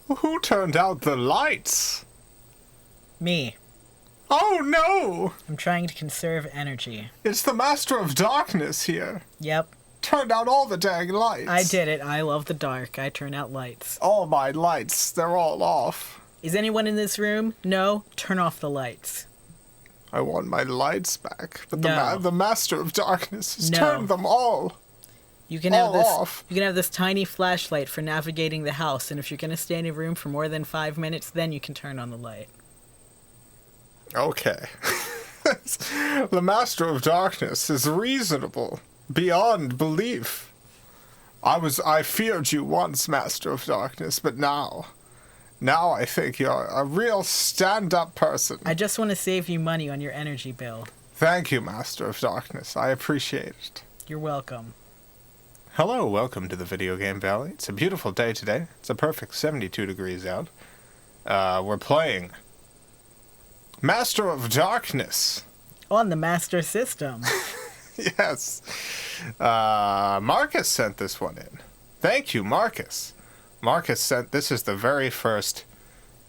Who turned out the lights? Me. Oh no! I'm trying to conserve energy. It's the Master of Darkness here. Yep. Turned out all the dang lights. I did it. I love the dark. I turn out lights. All my lights, they're all off. Is anyone in this room? No? Turn off the lights. I want my lights back, but No. the Master of Darkness has No. turned them all. You can have All this. off. You can have this tiny flashlight for navigating the house, and if you're gonna stay in a room for more than 5 minutes, then you can turn on the light. Okay. The Master of Darkness is reasonable, beyond belief. I feared you once, Master of Darkness, but now I think you're a real stand-up person. I just want to save you money on your energy bill. Thank you, Master of Darkness. I appreciate it. You're welcome. Hello, welcome to the Video Game Valley. It's a beautiful day today. It's a perfect 72 degrees out. We're playing Master of Darkness. On the Master System. Yes. Marcus sent this one in. Thank you, Marcus. Marcus sent... This is the very first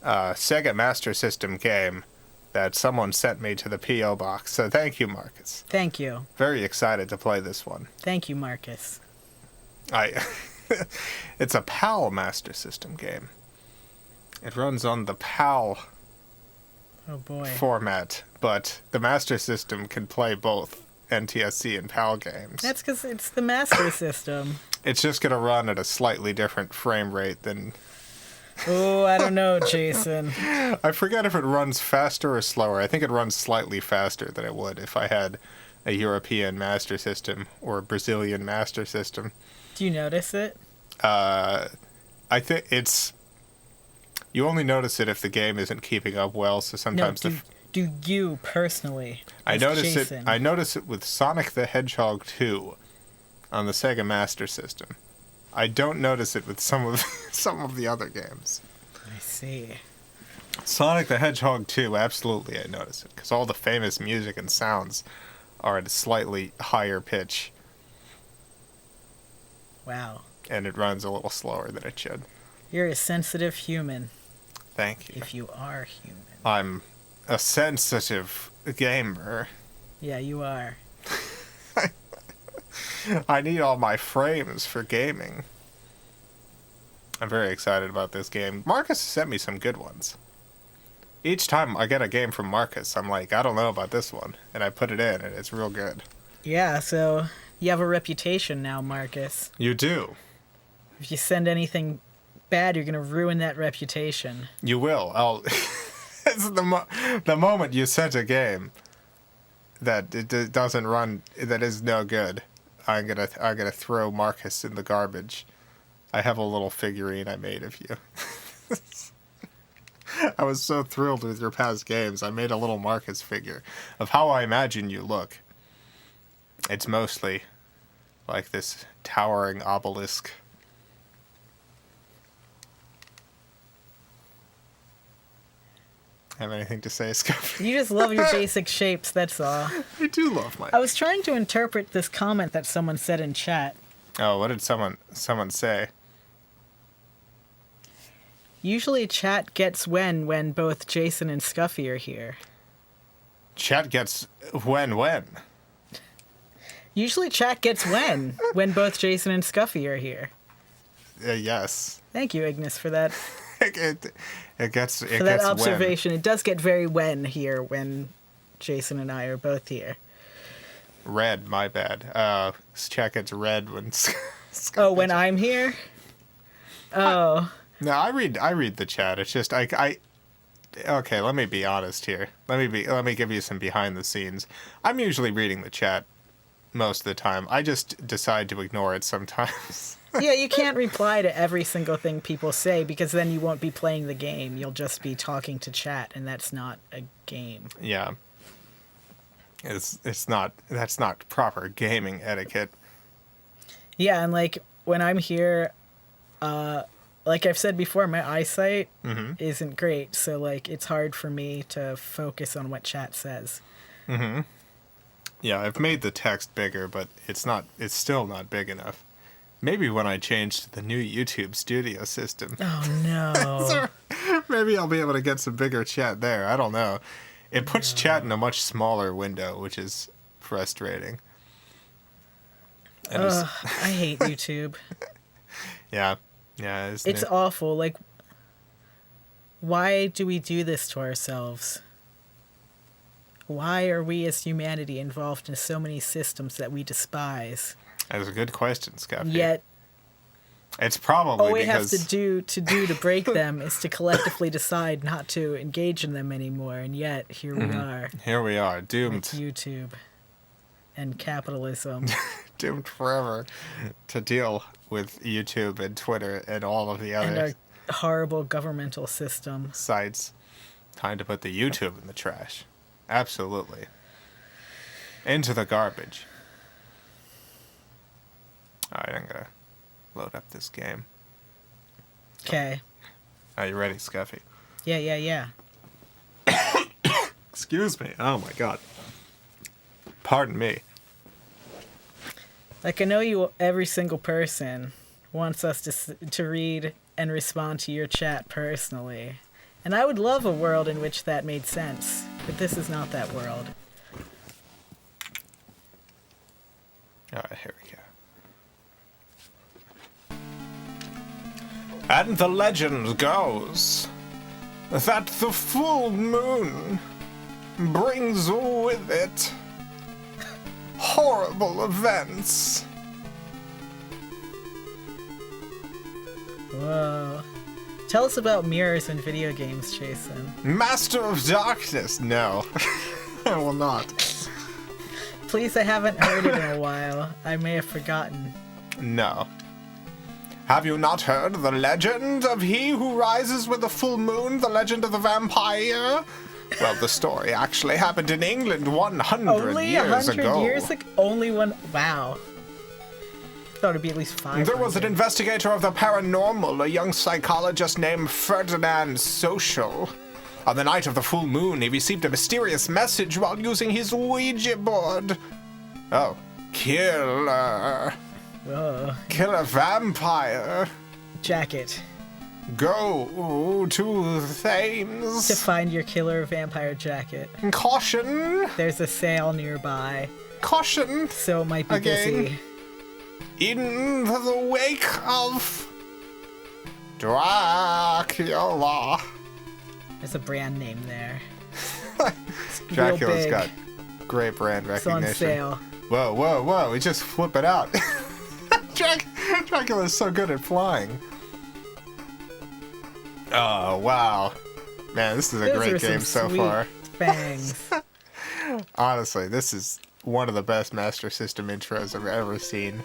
Sega Master System game that someone sent me to the P.O. box. So thank you, Marcus. Thank you. Very excited to play this one. Thank you, Marcus. It's a PAL Master System game. It runs on the PAL Oh boy. format, but the Master System can play both NTSC and PAL games. That's because it's the Master System. It's just going to run at a slightly different frame rate than... Oh, I don't know, Jason. I forget if it runs faster or slower. I think it runs slightly faster than it would if I had a European Master System or a Brazilian Master System. Do you notice it? I think it's... You only notice it if the game isn't keeping up well, so sometimes... No, do you personally? I notice Jason? it. I notice it with Sonic the Hedgehog 2 on the Sega Master System. I don't notice it with some of the other games. I see. Sonic the Hedgehog 2, absolutely I notice it, because all the famous music and sounds are at a slightly higher pitch, Wow. and it runs a little slower than it should. You're a sensitive human. Thank you. If you are human. I'm a sensitive gamer. Yeah, you are. I need all my frames for gaming. I'm very excited about this game. Marcus sent me some good ones. Each time I get a game from Marcus, I'm like, I don't know about this one. And I put it in, and it's real good. Yeah, so you have a reputation now, Marcus. You do. If you send anything bad, you're going to ruin that reputation. You will. It's the moment you sent a game that it doesn't run, that is no good, I'm gonna throw Marcus in the garbage. I have a little figurine I made of you. I was so thrilled with your past games. I made a little Marcus figure of how I imagine you look. It's mostly like this towering obelisk. Have anything to say, Scuffy? You just love your basic shapes, that's all. I do love my... I was trying to interpret this comment that someone said in chat. Oh, what did someone say? Usually chat gets when both Jason and Scuffy are here. Chat gets when? Usually chat gets when both Jason and Scuffy are here. Yes. Thank you, Ignis, for that. It gets For that observation. It does get very when here when Jason and I are both here. Red, my bad. Chat gets red when... Oh, when I'm here? Oh. No, I read the chat. It's just I okay, let me be honest here. Let me give you some behind the scenes. I'm usually reading the chat most of the time. I just decide to ignore it sometimes. Yeah, you can't reply to every single thing people say because then you won't be playing the game. You'll just be talking to chat, and that's not a game. Yeah. That's not proper gaming etiquette. Yeah, and like when I'm here, like I've said before, my eyesight isn't great, so like it's hard for me to focus on what chat says. Yeah, I've made the text bigger, but it's still not big enough. Maybe when I change to the new YouTube studio system. Oh, no. Maybe I'll be able to get some bigger chat there. I don't know. It puts chat in a much smaller window, which is frustrating. I hate YouTube. Yeah. Yeah, It's awful. Like, why do we do this to ourselves? Why are we as humanity involved in so many systems that we despise? That's a good question, Scuffy. Yet, it's probably all we because... have to break them is to collectively decide not to engage in them anymore. And yet, here we are. Here we are, doomed. With YouTube and capitalism. Doomed forever to deal with YouTube and Twitter and all of the other... And our horrible governmental system. Sites. Time to put the YouTube in the trash. Absolutely. Into the garbage. Alright, I'm gonna load up this game. Okay. Are you ready, Scuffy? Yeah. Excuse me. Oh my god. Pardon me. Like, I know every single person wants us to read and respond to your chat personally. And I would love a world in which that made sense. But this is not that world. Alright, here we go. And the legend goes that the full moon brings with it horrible events. Whoa. Tell us about mirrors in video games, Jason. Master of Darkness. No. I will not. Please, I haven't heard it in a while. I may have forgotten. No. Have you not heard the legend of he who rises with the full moon, the legend of the vampire? Well, the story actually happened in England 100 only years 100 ago. years ago? Only one? Wow. Thought it'd be at least 500. There was an investigator of the paranormal, a young psychologist named Ferdinand Social. On the night of the full moon, he received a mysterious message while using his Ouija board. Oh, killer. Whoa. Kill a vampire. Jacket. Go to Thames. To find your killer vampire jacket. Caution. There's a sale nearby. Caution. So it might be Again. busy. In the wake of Dracula. There's a brand name there. Dracula's big. got great brand It's recognition. on sale. Whoa. We just flip it out. Dracula's so good at flying. Oh, wow. Man, this is a Those great are some game so sweet far. Fangs. Honestly, this is one of the best Master System intros I've ever seen.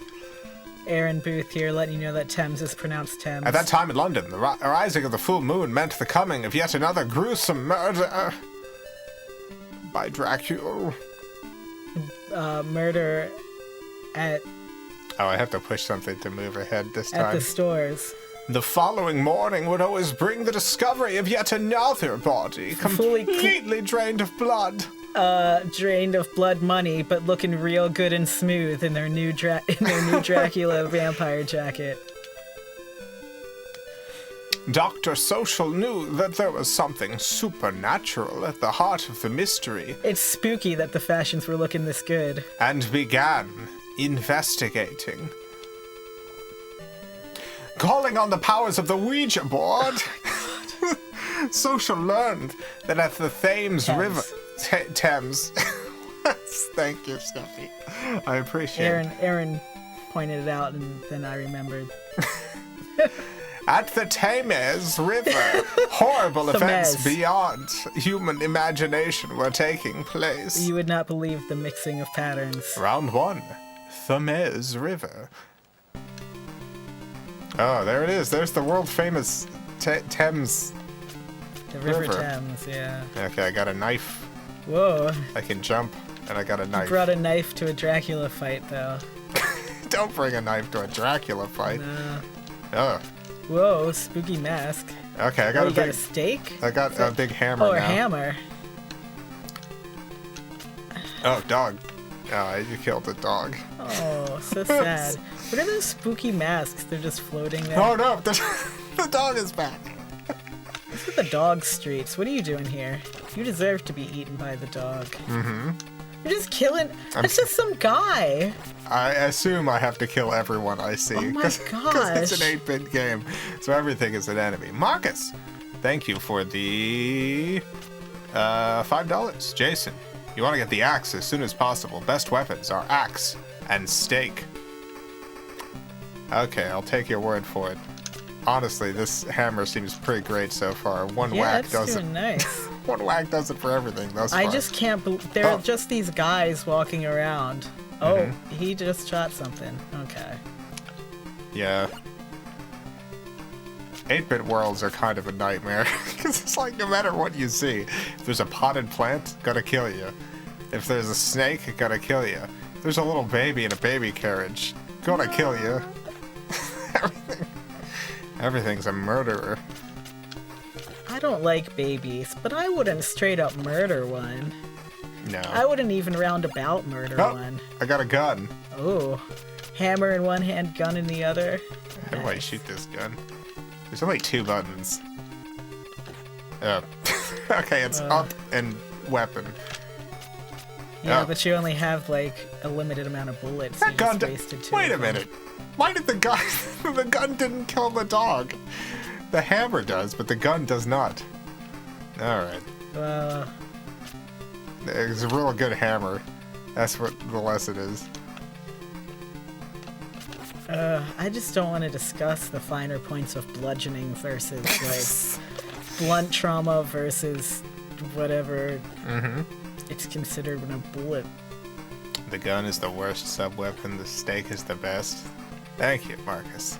Aaron Booth here, letting you know that Thames is pronounced Thames. At that time in London, the rising of the full moon meant the coming of yet another gruesome murder by Dracula. Murder at Oh, I have to push something to move ahead this at time. the stores. The following morning would always bring the discovery of yet another body, Fully completely drained of blood. Drained of blood money, but looking real good and smooth in their new Dracula vampire jacket. Dr. Social knew that there was something supernatural at the heart of the mystery, It's spooky that the fashions were looking this good. and began investigating. Calling on the powers of the Ouija board, Social learned that at the Thames River... Thames. Thank you, Snuffy. I appreciate it. Aaron pointed it out, and then I remembered. At the Thames River, horrible events Thames. beyond human imagination were taking place. You would not believe the mixing of patterns. Round 1, Thames River. Oh, there it is. There's the world-famous Thames. The River River. Thames, yeah. Okay, I got a knife. Whoa. I can jump, and I got a knife. Brought a knife to a Dracula fight, though. Don't bring a knife to a Dracula fight. No. Oh. Whoa, spooky mask. Okay, I got Oh, a you got a big... stake? I got a big hammer Oh, now. a hammer. Oh, dog. Oh, you killed the dog. Oh, so sad. What are those spooky masks? They're just floating there. Oh no, the dog is back. This is the dog streets. What are you doing here? You deserve to be eaten by the dog. Mm-hmm. You're just killing... That's just some guy. I assume I have to kill everyone I see. Oh my Because it's gosh. an 8-bit game, so everything is an enemy. Marcus, thank you for the $5. Jason, you want to get the axe as soon as possible. Best weapons are axe and stake. Okay, I'll take your word for it. Honestly, this hammer seems pretty great so far. One whack does it. Nice. One whack does it for everything thus far. I just can't believe... There are just these guys walking around. Oh, he just shot something. Okay. Yeah. 8-bit worlds are kind of a nightmare. Because it's like, no matter what you see, if there's a potted plant, gotta kill you. If there's a snake, gotta kill you. If there's a little baby in a baby carriage, gonna kill you. Everything's a murderer. I don't like babies, but I wouldn't straight up murder one. No. I wouldn't even roundabout murder one. I got a gun. Oh. Hammer in one hand, gun in the other. How do I shoot this gun? There's only 2 buttons. Oh. Okay, it's up and weapon. Yeah, but you only have like a limited amount of bullets. That You gun just wasted 2 Wait a of them. minute. Why did the gun... the gun didn't kill the dog? The hammer does, but the gun does not. Alright. It's a real good hammer. That's what the lesson is. I just don't want to discuss the finer points of bludgeoning versus like blunt trauma versus whatever it's considered when a bullet. The gun is the worst sub-weapon. The stake is the best. Thank you, Marcus.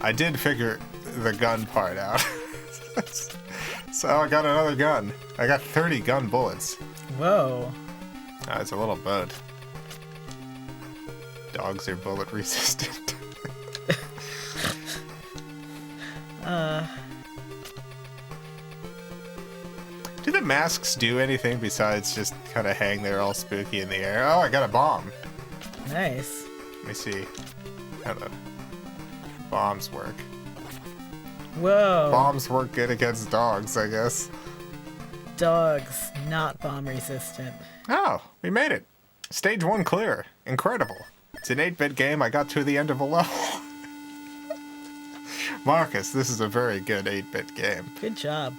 I did figure the gun part out. So I got another gun. I got 30 gun bullets. Whoa. Oh, it's a little boat. Dogs are bullet resistant. Do the masks do anything besides just kind of hang there all spooky in the air? Oh, I got a bomb. Nice. Let me see how the bombs work. Whoa. Bombs work good against dogs, I guess. Dogs, not bomb resistant. Oh, we made it. Stage 1 clear. Incredible. It's an 8-bit game. I got to the end of a level. Marcus, this is a very good 8-bit game. Good job.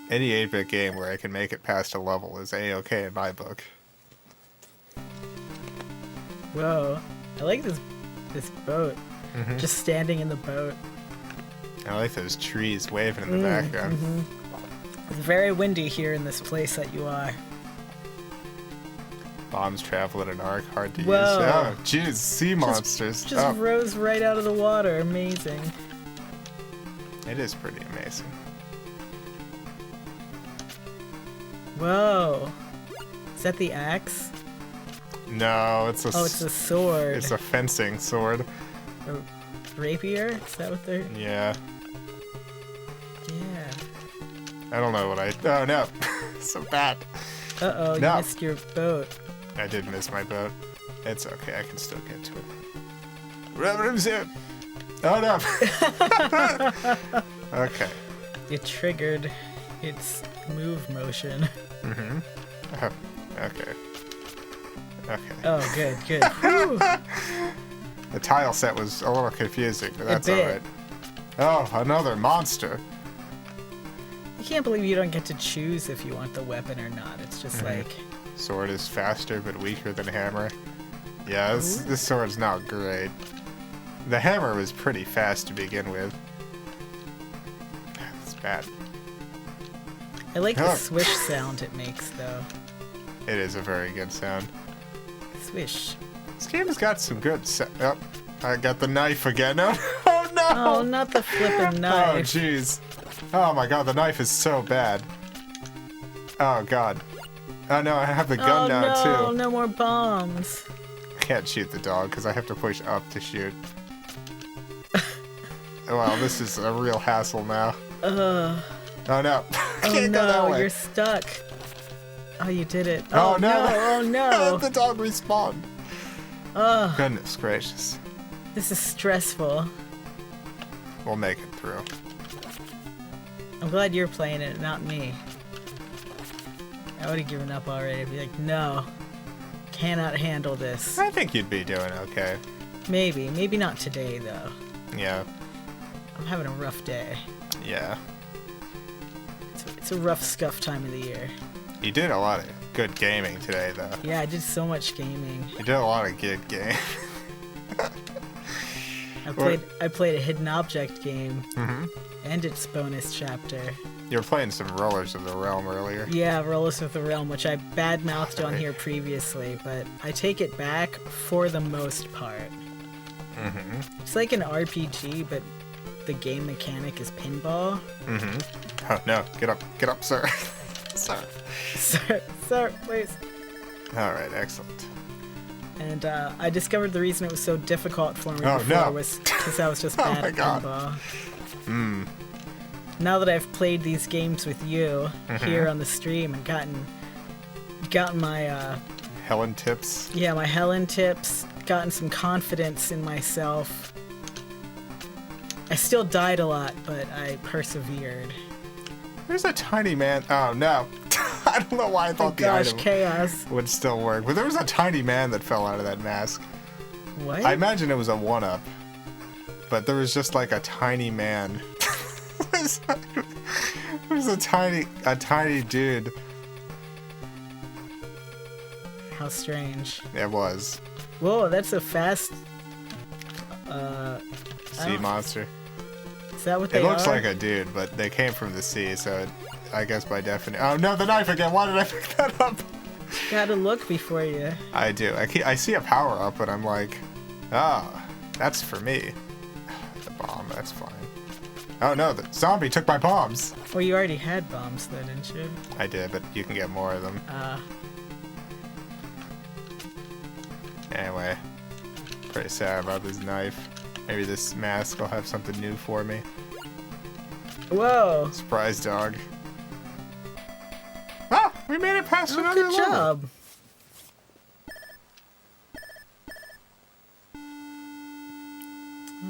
Any 8-bit game where I can make it past a level is A-okay in my book. Whoa. I like this boat. Just standing in the boat. I like those trees waving in the background. It's very windy here in this place that you are. Bombs travel in an arc, hard to use. Whoa. Oh, jeez, sea monsters. Just rose right out of the water. Amazing. It is pretty amazing. Whoa. Is that the axe? No, it's a... Oh, it's a sword. It's a fencing sword. A rapier? Is that what they're... Yeah. Yeah. I don't know what I... Oh, no. So bad. Uh-oh, No. you missed your boat. I did miss my boat. It's okay, I can still get to it. Rubber zip! Oh, no! Okay. It triggered its move motion. Oh, okay. Okay. Oh, good, good. Whew. The tile set was a little confusing, but that's bit. alright. Oh, another monster. I can't believe you don't get to choose if you want the weapon or not. It's just like... Sword is faster but weaker than hammer. Yeah, this sword's not great. The hammer was pretty fast to begin with. It's bad. I like the swish sound it makes, though. It is a very good sound. Swish. This game has got some good oh, I got the knife again. Oh no! Oh, not the flippin' Oh knife. jeez. Oh my god, the knife is so bad. Oh god. Oh no, I have the gun now no, too. no more bombs. I can't shoot the dog because I have to push up to shoot. Well, this is a real hassle now. Oh no. I Oh can't go that no, way. you're stuck. Oh, you did it. Oh, no. Oh, no. The dog respawned. Oh, Goodness gracious. this is stressful. We'll make it through. I'm glad you're playing it, not me. I would have given up already. I'd be like, no. Cannot handle this. I think you'd be doing okay. Maybe. Maybe not today, though. Yeah. I'm having a rough day. Yeah. It's a rough scuff time of the year. You did a lot of good gaming today, though. Yeah, I did so much gaming. You did a lot of good game. I played a hidden object game Mm-hmm. and its bonus chapter. You were playing some Rollers of the Realm earlier. Yeah, Rollers of the Realm, which I badmouthed on here previously, but I take it back for the most part. Mm-hmm. It's like an RPG, but the game mechanic is pinball. Mm-hmm. Oh, no. Get up, sir. Sir. Sir, please. All right, excellent. And I discovered the reason it was so difficult for me Oh, before no. was because I was just Oh bad my at God. pinball. Hmm. Now that I've played these games with you here on the stream and gotten my Helen tips. my Helen tips, gotten some confidence in myself. I still died a lot, but I persevered. There's a tiny man. Oh, no. I don't know why I Oh thought the gosh, item chaos. would still work. But there was a tiny man that fell out of that mask. What? I imagine it was a 1-up. But there was just like a tiny man. It was a tiny dude. How strange. It was. Whoa, that's a fast... Sea don't- monster. Is that what they It looks are? like a dude, but they came from the sea, so I guess by definition. Oh no, the knife again! Why did I pick that up? Gotta look before you... I do. I see a power up, but I'm like, oh, that's for me. The bomb, that's fine. Oh no, the zombie took my bombs. Well, you already had bombs though, didn't you? I did, but you can get more of them. Anyway, pretty sad about this knife. Maybe this mask will have something new for me. Whoa! Surprise dog. Ah, we made it past Oh, another good level. job!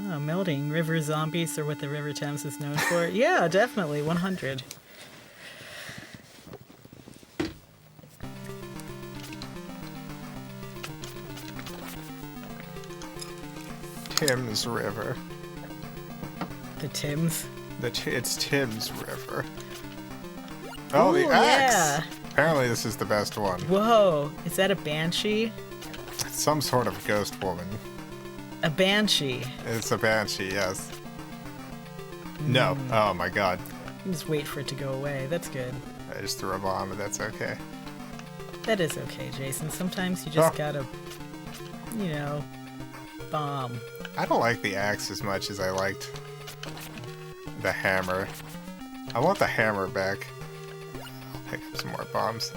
Oh, melting river zombies are what the River Thames is known for. Yeah, definitely, 100. Tim's River. The Tims. It's Tim's River. Oh, Ooh, the axe! yeah. Apparently this is the best one. Whoa, is that a banshee? It's some sort of ghost woman. A banshee. It's a banshee, yes. No. Oh my god. You just wait for it to go away. That's good. I just threw a bomb, but that's okay. That is okay, Jason. Sometimes you just Oh. gotta, you know, bomb. I don't like the axe as much as I liked the hammer. I want the hammer back. I'll pick up some more bombs.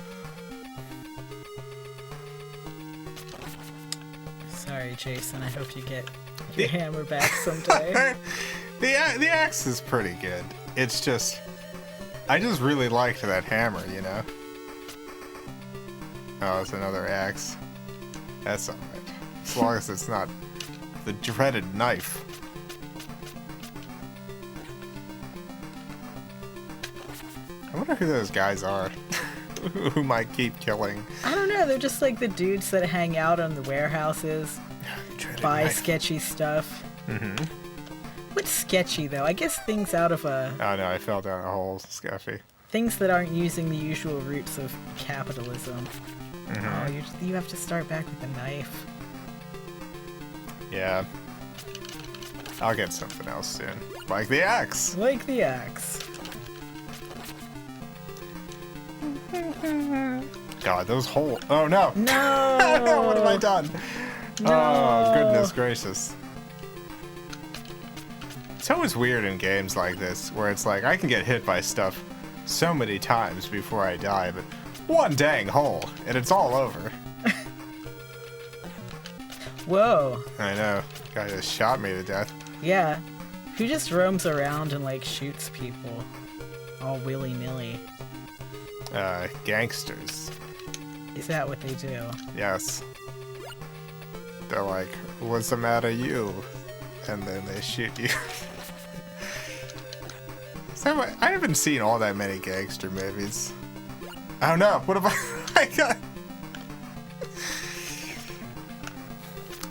Sorry, Jason. I hope you get your hammer back someday. The axe is pretty good. It's just... I just really liked that hammer, you know? Oh, it's another axe. That's alright. As long as it's not the dreaded knife. I wonder who those guys are. Who might keep killing. I don't know. They're just like the dudes that hang out on the warehouses, Dreaded buy knife. sketchy stuff. Mm-hmm. What's sketchy though? I guess things out of Oh no, I fell down a hole, Scuffy. things that aren't using the usual roots of capitalism. Mhm. Oh, you have to start back with a knife. Yeah. I'll get something else soon. Like the axe! Like the axe. God, those holes. Oh no! No! What have I done? No. Oh, goodness gracious. It's always weird in games like this, where it's like, I can get hit by stuff so many times before I die, but one dang hole, and it's all over. Whoa. I know. Guy just shot me to death. Yeah. Who just roams around and, like, shoots people? All willy-nilly. Gangsters. Is that what they do? Yes. They're like, what's the matter you? And then they shoot you. So I haven't seen all that many gangster movies. I don't know. What about...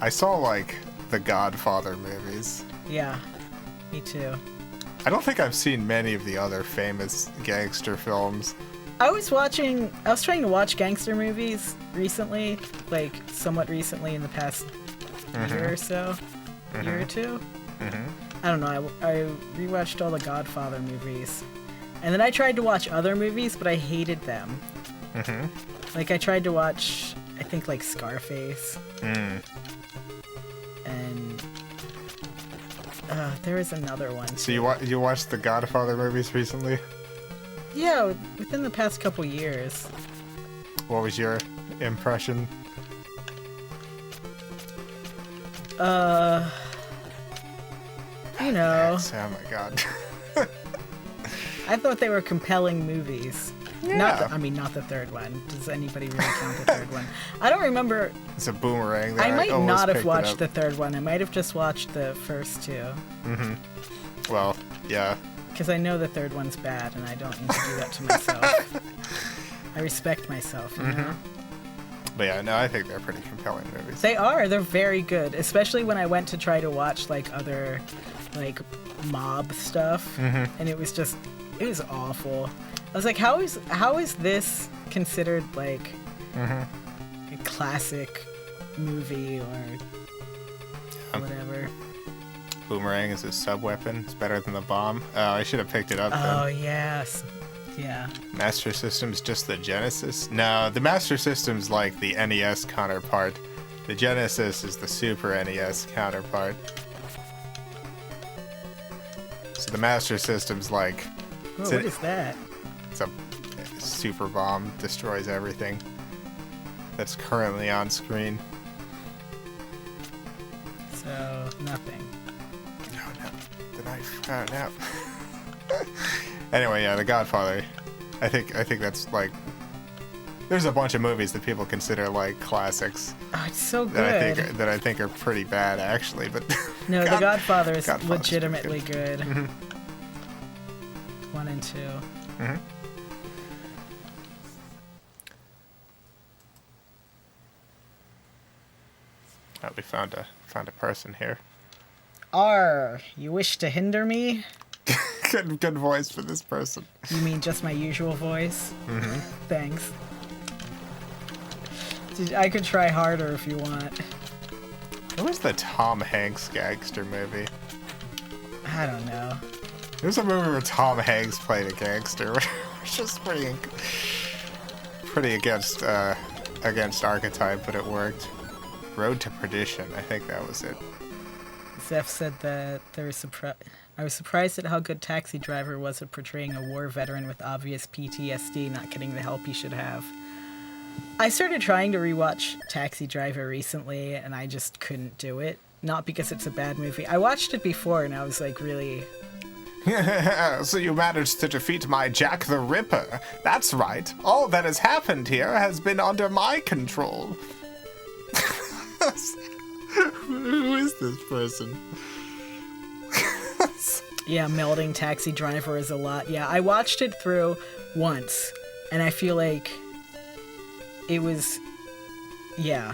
I saw, like, the Godfather movies. Yeah, me too. I don't think I've seen many of the other famous gangster films. I was trying to watch gangster movies recently, like somewhat recently in the past year or so, year or two. I don't know, I rewatched all the Godfather movies. And then I tried to watch other movies, but I hated them. Like, I tried to watch, I think, like, Scarface. And there was another one. So you watched the Godfather movies recently? Yeah, within the past couple years. What was your impression? You know. Oh my god. I thought they were compelling movies. Yeah. Not the third one. Does anybody really count the third one? I don't remember. It's a boomerang. I might not have watched the third one. I might have just watched the first two. Well, yeah. Because I know the third one's bad, and I don't need to do that to myself. I respect myself, you know? But yeah, no, I think they're pretty compelling movies. They are. They're very good. Especially when I went to try to watch, like, other, like, mob stuff. And it was awful. I was like, how is this considered, like, a classic movie or whatever? Boomerang is a sub-weapon. It's better than the bomb. Oh, I should have picked it up then. Oh, yes. Yeah. Master System's just the Genesis? No, the Master System's like the NES counterpart. The Genesis is the Super NES counterpart. So the Master System's like... Oh, what is that? It's a super bomb, destroys everything that's currently on screen. So, nothing. No. The knife. Oh, no. Anyway, yeah, The Godfather. I think that's like... There's a bunch of movies that people consider like classics. Oh, it's so good. That I think are pretty bad, actually, but... No, The Godfather is Godfather's legitimately good. 1 and 2. Oh, we found a person here. You wish to hinder me? Good voice for this person. You mean just my usual voice? Thanks. I could try harder if you want. What was the Tom Hanks gangster movie? I don't know. There's a movie where Tom Hanks played a gangster, which is pretty against archetype, but it worked. Road to Perdition, I think that was it. Zeph said that I was surprised at how good Taxi Driver was at portraying a war veteran with obvious PTSD not getting the help he should have. I started trying to rewatch Taxi Driver recently, and I just couldn't do it. Not because it's a bad movie. I watched it before, and I was like, really... So you managed to defeat my Jack the Ripper. That's right. All that has happened here has been under my control. Who is this person? Yeah, melding Taxi Driver is a lot. Yeah, I watched it through once, and I feel like it was... Yeah.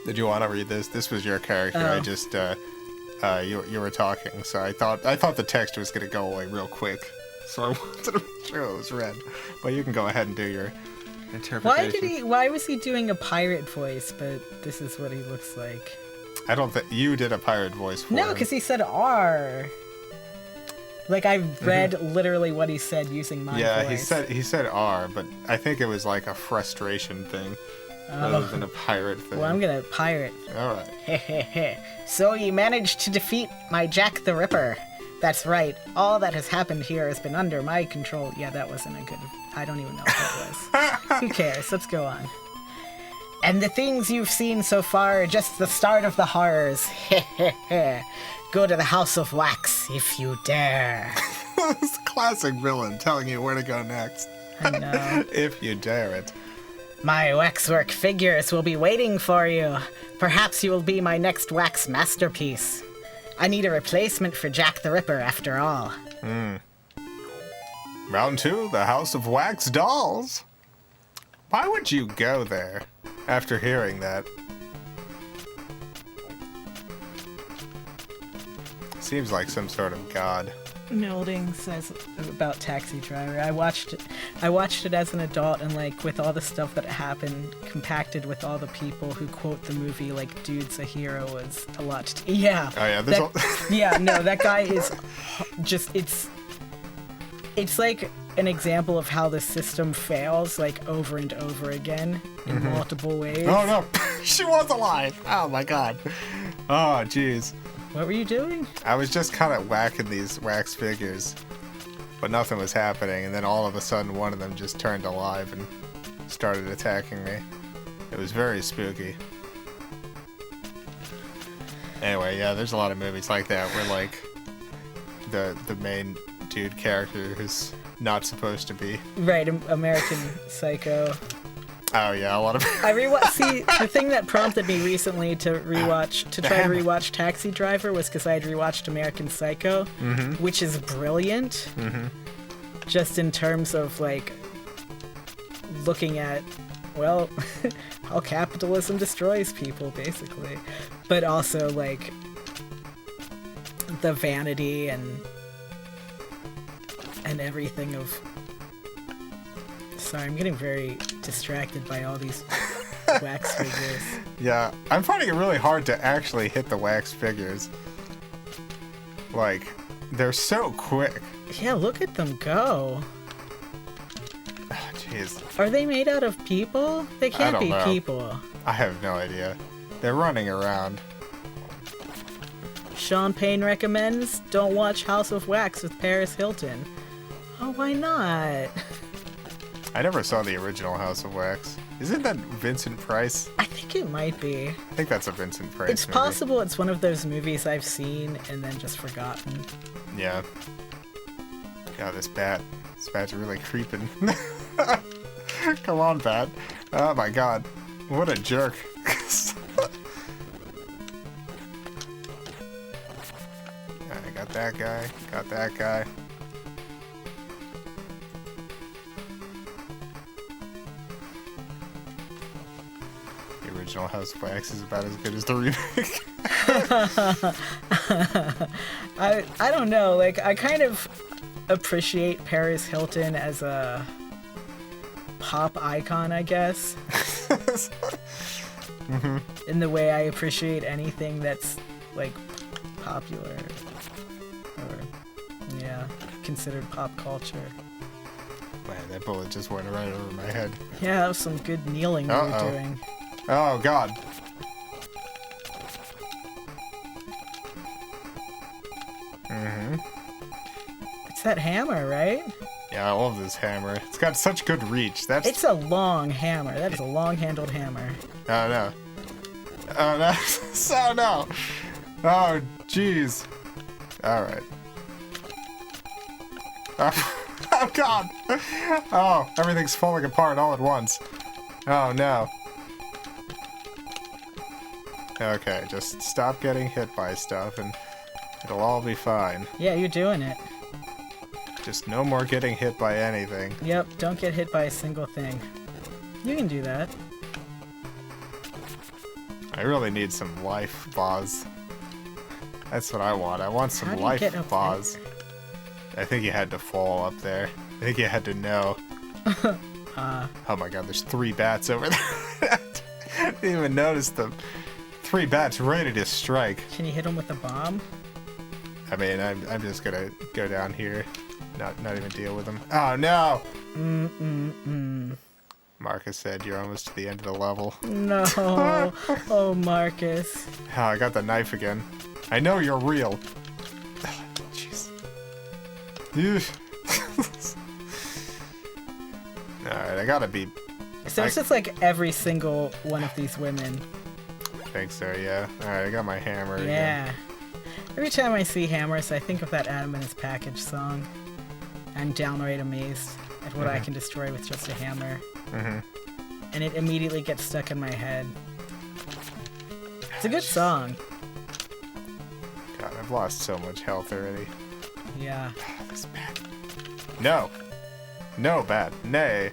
Did you want to read this? This was your character. Oh. I just, you were talking, so I thought the text was going to go away real quick. So I wanted to make sure it was read. But you can go ahead and do your interpretation. Why was he doing a pirate voice, but this is what he looks like? I don't think you did a pirate voice for him. No, because he said R. Like, I read literally what he said using my voice. Yeah, he said R, but I think it was like a frustration thing rather than a pirate thing. Well, I'm gonna pirate. All right. So you managed to defeat my Jack the Ripper. That's right. All that has happened here has been under my control. Yeah, that wasn't a good... I don't even know what that was. Who cares? Let's go on. And the things you've seen so far are just the start of the horrors. Go to the House of Wax if you dare. It's a classic villain telling you where to go next. I know. If you dare it. My waxwork figures will be waiting for you. Perhaps you will be my next wax masterpiece. I need a replacement for Jack the Ripper, after all. Round 2, the House of Wax Dolls. Why would you go there after hearing that? Seems like some sort of god. Melding says about Taxi Driver. I watched it as an adult, and like with all the stuff that happened, compacted with all the people who quote the movie like "Dude's a hero" was a lot. Yeah. Oh yeah. Yeah. No, that guy is just. It's like an example of how the system fails like over and over again in multiple ways. Oh no, she was alive. Oh my god. Oh jeez. What were you doing? I was just kind of whacking these wax figures, but nothing was happening, and then all of a sudden one of them just turned alive and started attacking me. It was very spooky. Anyway, yeah, there's a lot of movies like that where, like, the main dude character who's not supposed to be. Right, American Psycho. Oh yeah, a lot of. See, the thing that prompted me recently to try to rewatch Taxi Driver was because I had rewatched American Psycho, which is brilliant. Just in terms of like looking at, well, how capitalism destroys people, basically, but also like the vanity and everything of. Sorry, I'm getting very distracted by all these wax figures. Yeah, I'm finding it really hard to actually hit the wax figures. Like, they're so quick. Yeah, look at them go. Jeez. Are they made out of people? They can't be people. I have no idea. They're running around. Sean Payne recommends don't watch House of Wax with Paris Hilton. Oh, why not? I never saw the original House of Wax. Isn't that Vincent Price? I think it might be. I think that's a Vincent Price It's movie. possible it's one of those movies I've seen and then just forgotten. Yeah. God, this bat. This bat's really creeping. Come on, bat. Oh my god. What a jerk. I got that guy. Got that guy. The original House of Wax is about as good as the remake. I don't know, like I kind of appreciate Paris Hilton as a pop icon, I guess. In the way I appreciate anything that's like popular or yeah, considered pop culture. Man, that bullet just went right over my head. Yeah, that was some good kneeling you were doing. Oh god. It's that hammer, right? Yeah, I love this hammer. It's got such good reach. It's a long hammer. That is a long-handled hammer. Oh no. Oh no. Oh no. Oh jeez. Alright. Oh god. Oh, everything's falling apart all at once. Oh no. Okay, just stop getting hit by stuff and it'll all be fine. Yeah, you're doing it. Just no more getting hit by anything. Yep, don't get hit by a single thing. You can do that. I really need some life bars. That's what I want. I want some How do you life get up bars. I think you had to fall up there. I think you had to know. Oh my god, there's 3 bats over there. Didn't even notice them. 3 bats ready to strike. Can you hit them with a bomb? I mean, I'm just gonna go down here. Not even deal with them. Oh no! Marcus said you're almost to the end of the level. No. Oh, Marcus. Oh, I got the knife again. I know you're real. Jeez. Alright, I gotta be... So it's just like every single one of these women. I think so, yeah. Alright, I got my hammer again. Yeah. Every time I see hammers, I think of that Adam and His Package song. I'm downright amazed at what I can destroy with just a hammer. and it immediately gets stuck in my head. It's a good song. God, I've lost so much health already. Yeah. This bat. No. No, bat. Nay.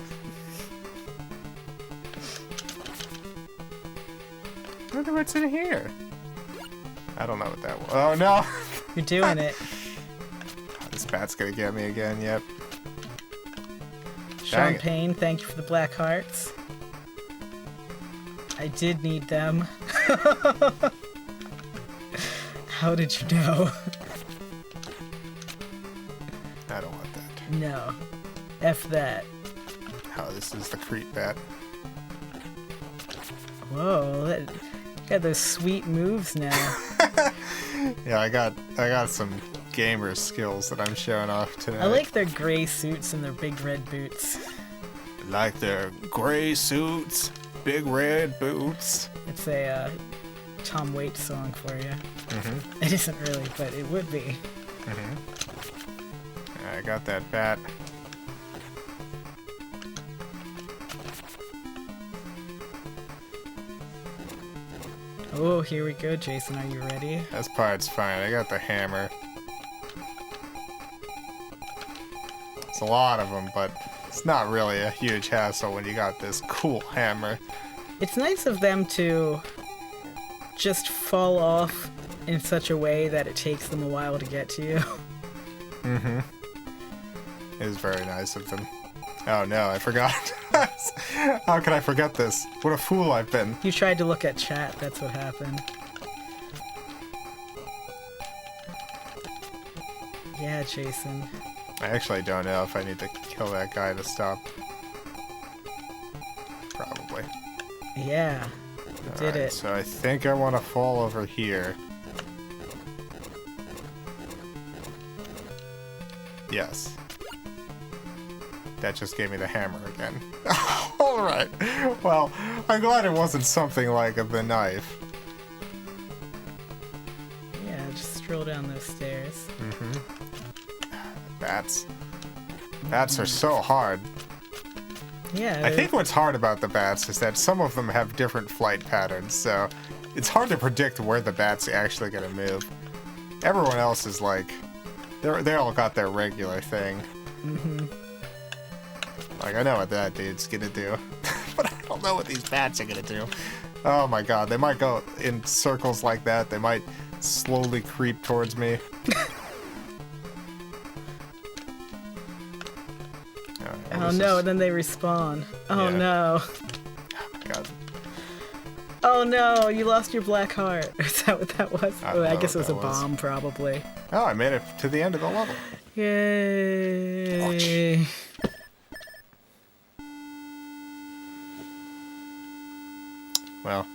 I wonder what's in here. I don't know what that was. Oh, no. You're doing it. This bat's gonna get me again, yep. Sean Payne, thank you for the black hearts. I did need them. How did you know? I don't want that. No. F that. Oh, this is the creep bat. Whoa, you got those sweet moves now. Yeah, I got some gamer skills that I'm showing off tonight. I like their gray suits and their big red boots. Like their gray suits, big red boots. It's a Tom Waits song for you. Mm-hmm. It isn't really, but it would be. Mm-hmm. I got that bat. Oh, here we go, Jason. Are you ready? This part's fine. I got the hammer. It's a lot of them, but it's not really a huge hassle when you got this cool hammer. It's nice of them to just fall off in such a way that it takes them a while to get to you. Mm-hmm. It is very nice of them. Oh no, I forgot. How could I forget this? What a fool I've been. You tried to look at chat, that's what happened. Yeah, Jason. I actually don't know if I need to kill that guy to stop. Probably. Yeah, you did it. So I think I want to fall over here. Yes. That just gave me the hammer again. Alright. Well, I'm glad it wasn't something like the knife. Yeah, just stroll down those stairs. Mm-hmm. Bats. Bats are so hard. Yeah. I think what's hard about the bats is that some of them have different flight patterns, so it's hard to predict where the bat's actually gonna move. Everyone else is like, they all got their regular thing. Mm-hmm. Like, I know what that dude's gonna do, but I don't know what these bats are gonna do. Oh my god, they might go in circles like that. They might slowly creep towards me. Oh no, and then they respawn. Oh Yeah. no. Oh my god. Oh no, you lost your black heart. Is that what that was? I don't Oh, I know guess it what was a that was. bomb, probably. Oh, I made it to the end of the level. Yay. Well,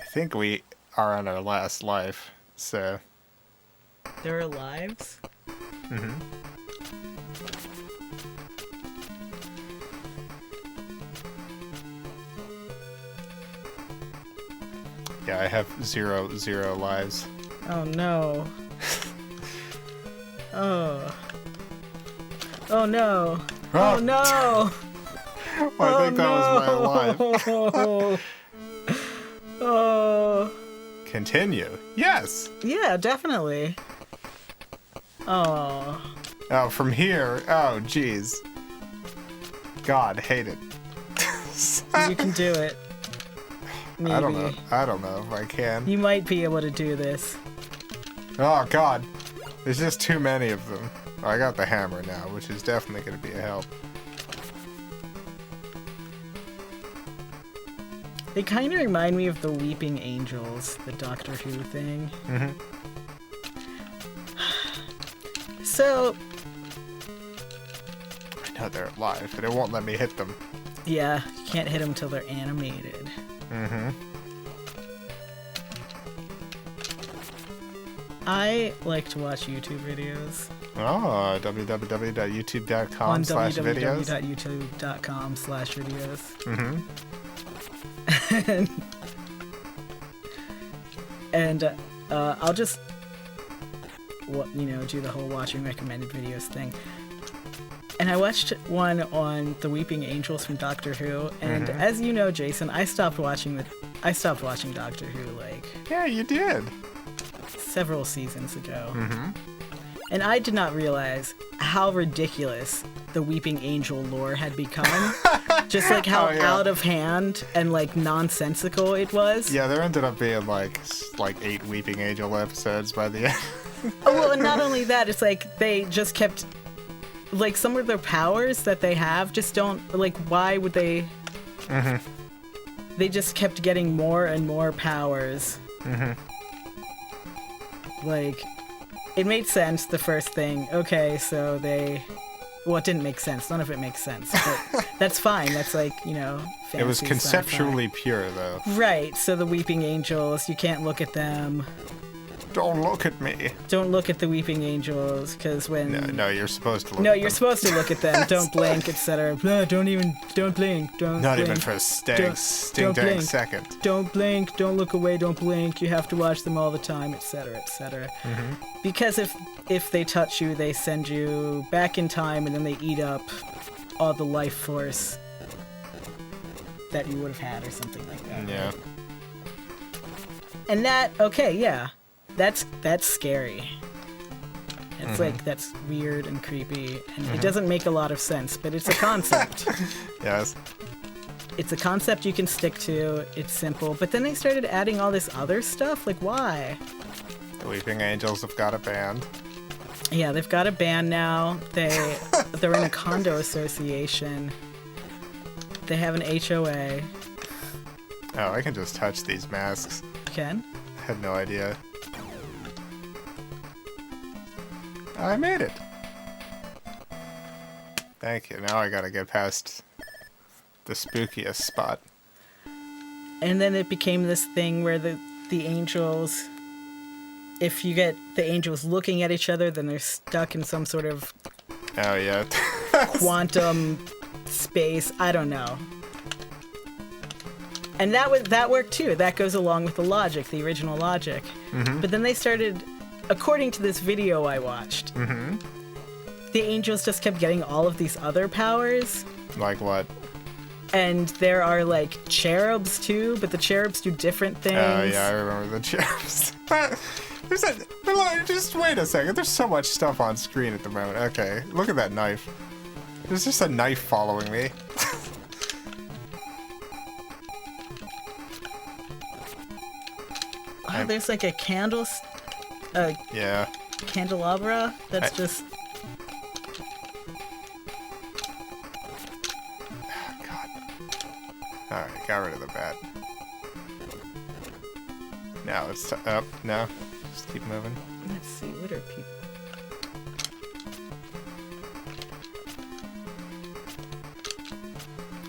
I think we are on our last life, so... There are lives? Mm-hmm. Yeah, I have zero lives. Oh no. Oh. Oh no. Oh no. I think that was my life. Oh. Continue. Yes. Yeah, definitely. Oh. Oh, from here. Oh, jeez. God, hate it. You can do it. Maybe. I don't know. I don't know if I can. You might be able to do this. Oh, God. There's just too many of them. Oh, I got the hammer now, which is definitely going to be a help. They kind of remind me of the Weeping Angels, the Doctor Who thing. Mm-hmm. So... I know they're alive, but it won't let me hit them. Yeah, you can't hit them until they're animated. Mm-hmm. I like to watch YouTube videos. Oh, www.youtube.com/videos. On www.youtube.com/videos. Mm-hmm. and I'll just, do the whole watching recommended videos thing. And And I watched one on the Weeping Angels from Doctor Who, and as you know, Jason, I stopped watching Doctor Who like Yeah, you did. several seasons ago. And I did not realize how ridiculous the Weeping Angel lore had become. Just like how out of hand and like nonsensical it was. Yeah, there ended up being like 8 Weeping Angel episodes by the end. Oh, well, and not only that, it's like they just kept, like, some of their powers that they have just don't, like, why would they? They just kept getting more and more powers. Like, it made sense, the first thing. Okay, so well, it didn't make sense. None of it makes sense. But that's fine. That's like, you know, fantasy It was conceptually sci-fi. pure, though. Right, so the Weeping Angels, you can't look at them. Don't look at me. Don't look at the Weeping Angels, because when... No, you're supposed to look No, at them. you're supposed to look at them. Don't blink, etc. No, don't blink. Don't Not blink. even for a Don't stink blink. second. Don't blink, don't look away, don't blink. You have to watch them all the time, etc., etc. Because if they touch you, they send you back in time, and then they eat up all the life force that you would have had, or something like that. Yeah. And that, okay, yeah. That's scary. It's like, that's weird and creepy, and it doesn't make a lot of sense, but it's a concept. Yes. It's a concept you can stick to, it's simple, but then they started adding all this other stuff, like why? The Weeping Angels have got a band. Yeah, they've got a band now, they're in a condo association, they have an HOA. Oh, I can just touch these masks. You can? I had no idea. I made it. Thank you. Now I gotta get past the spookiest spot. And then it became this thing where the angels, if you get the angels looking at each other, then they're stuck in some sort of Oh, yeah. quantum space. I don't know. And that worked too. That goes along with the logic, the original logic. But then they started, according to this video I watched, the angels just kept getting all of these other powers. Like what? And there are like cherubs too, but the cherubs do different things. Oh, yeah, I remember the cherubs. Just wait a second. There's so much stuff on screen at the moment. Okay, look at that knife. There's just a knife following me. Oh, there's like a Yeah. candelabra that's just... Oh, God. Alright, got rid of the bat. Now it's up. No. Just keep moving. Let's see, what are people...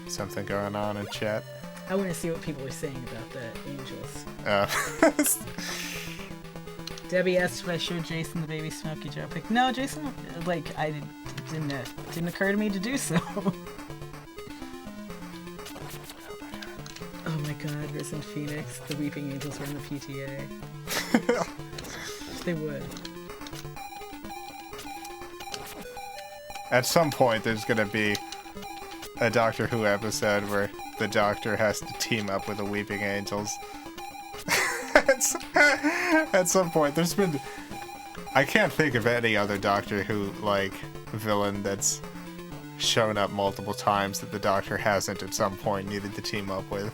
Something going on in chat. I want to see what people are saying about the angels. Debbie asked if I showed Jason the baby Smokey Joe pic. No, Jason, like, it didn't occur to me to do so. Oh my god, Risen Phoenix, the Weeping Angels were in the PTA. They would. At some point, there's gonna be a Doctor Who episode where the Doctor has to team up with the Weeping Angels. At some point, there's been... I can't think of any other Doctor Who, like, villain that's shown up multiple times that the Doctor hasn't at some point needed to team up with.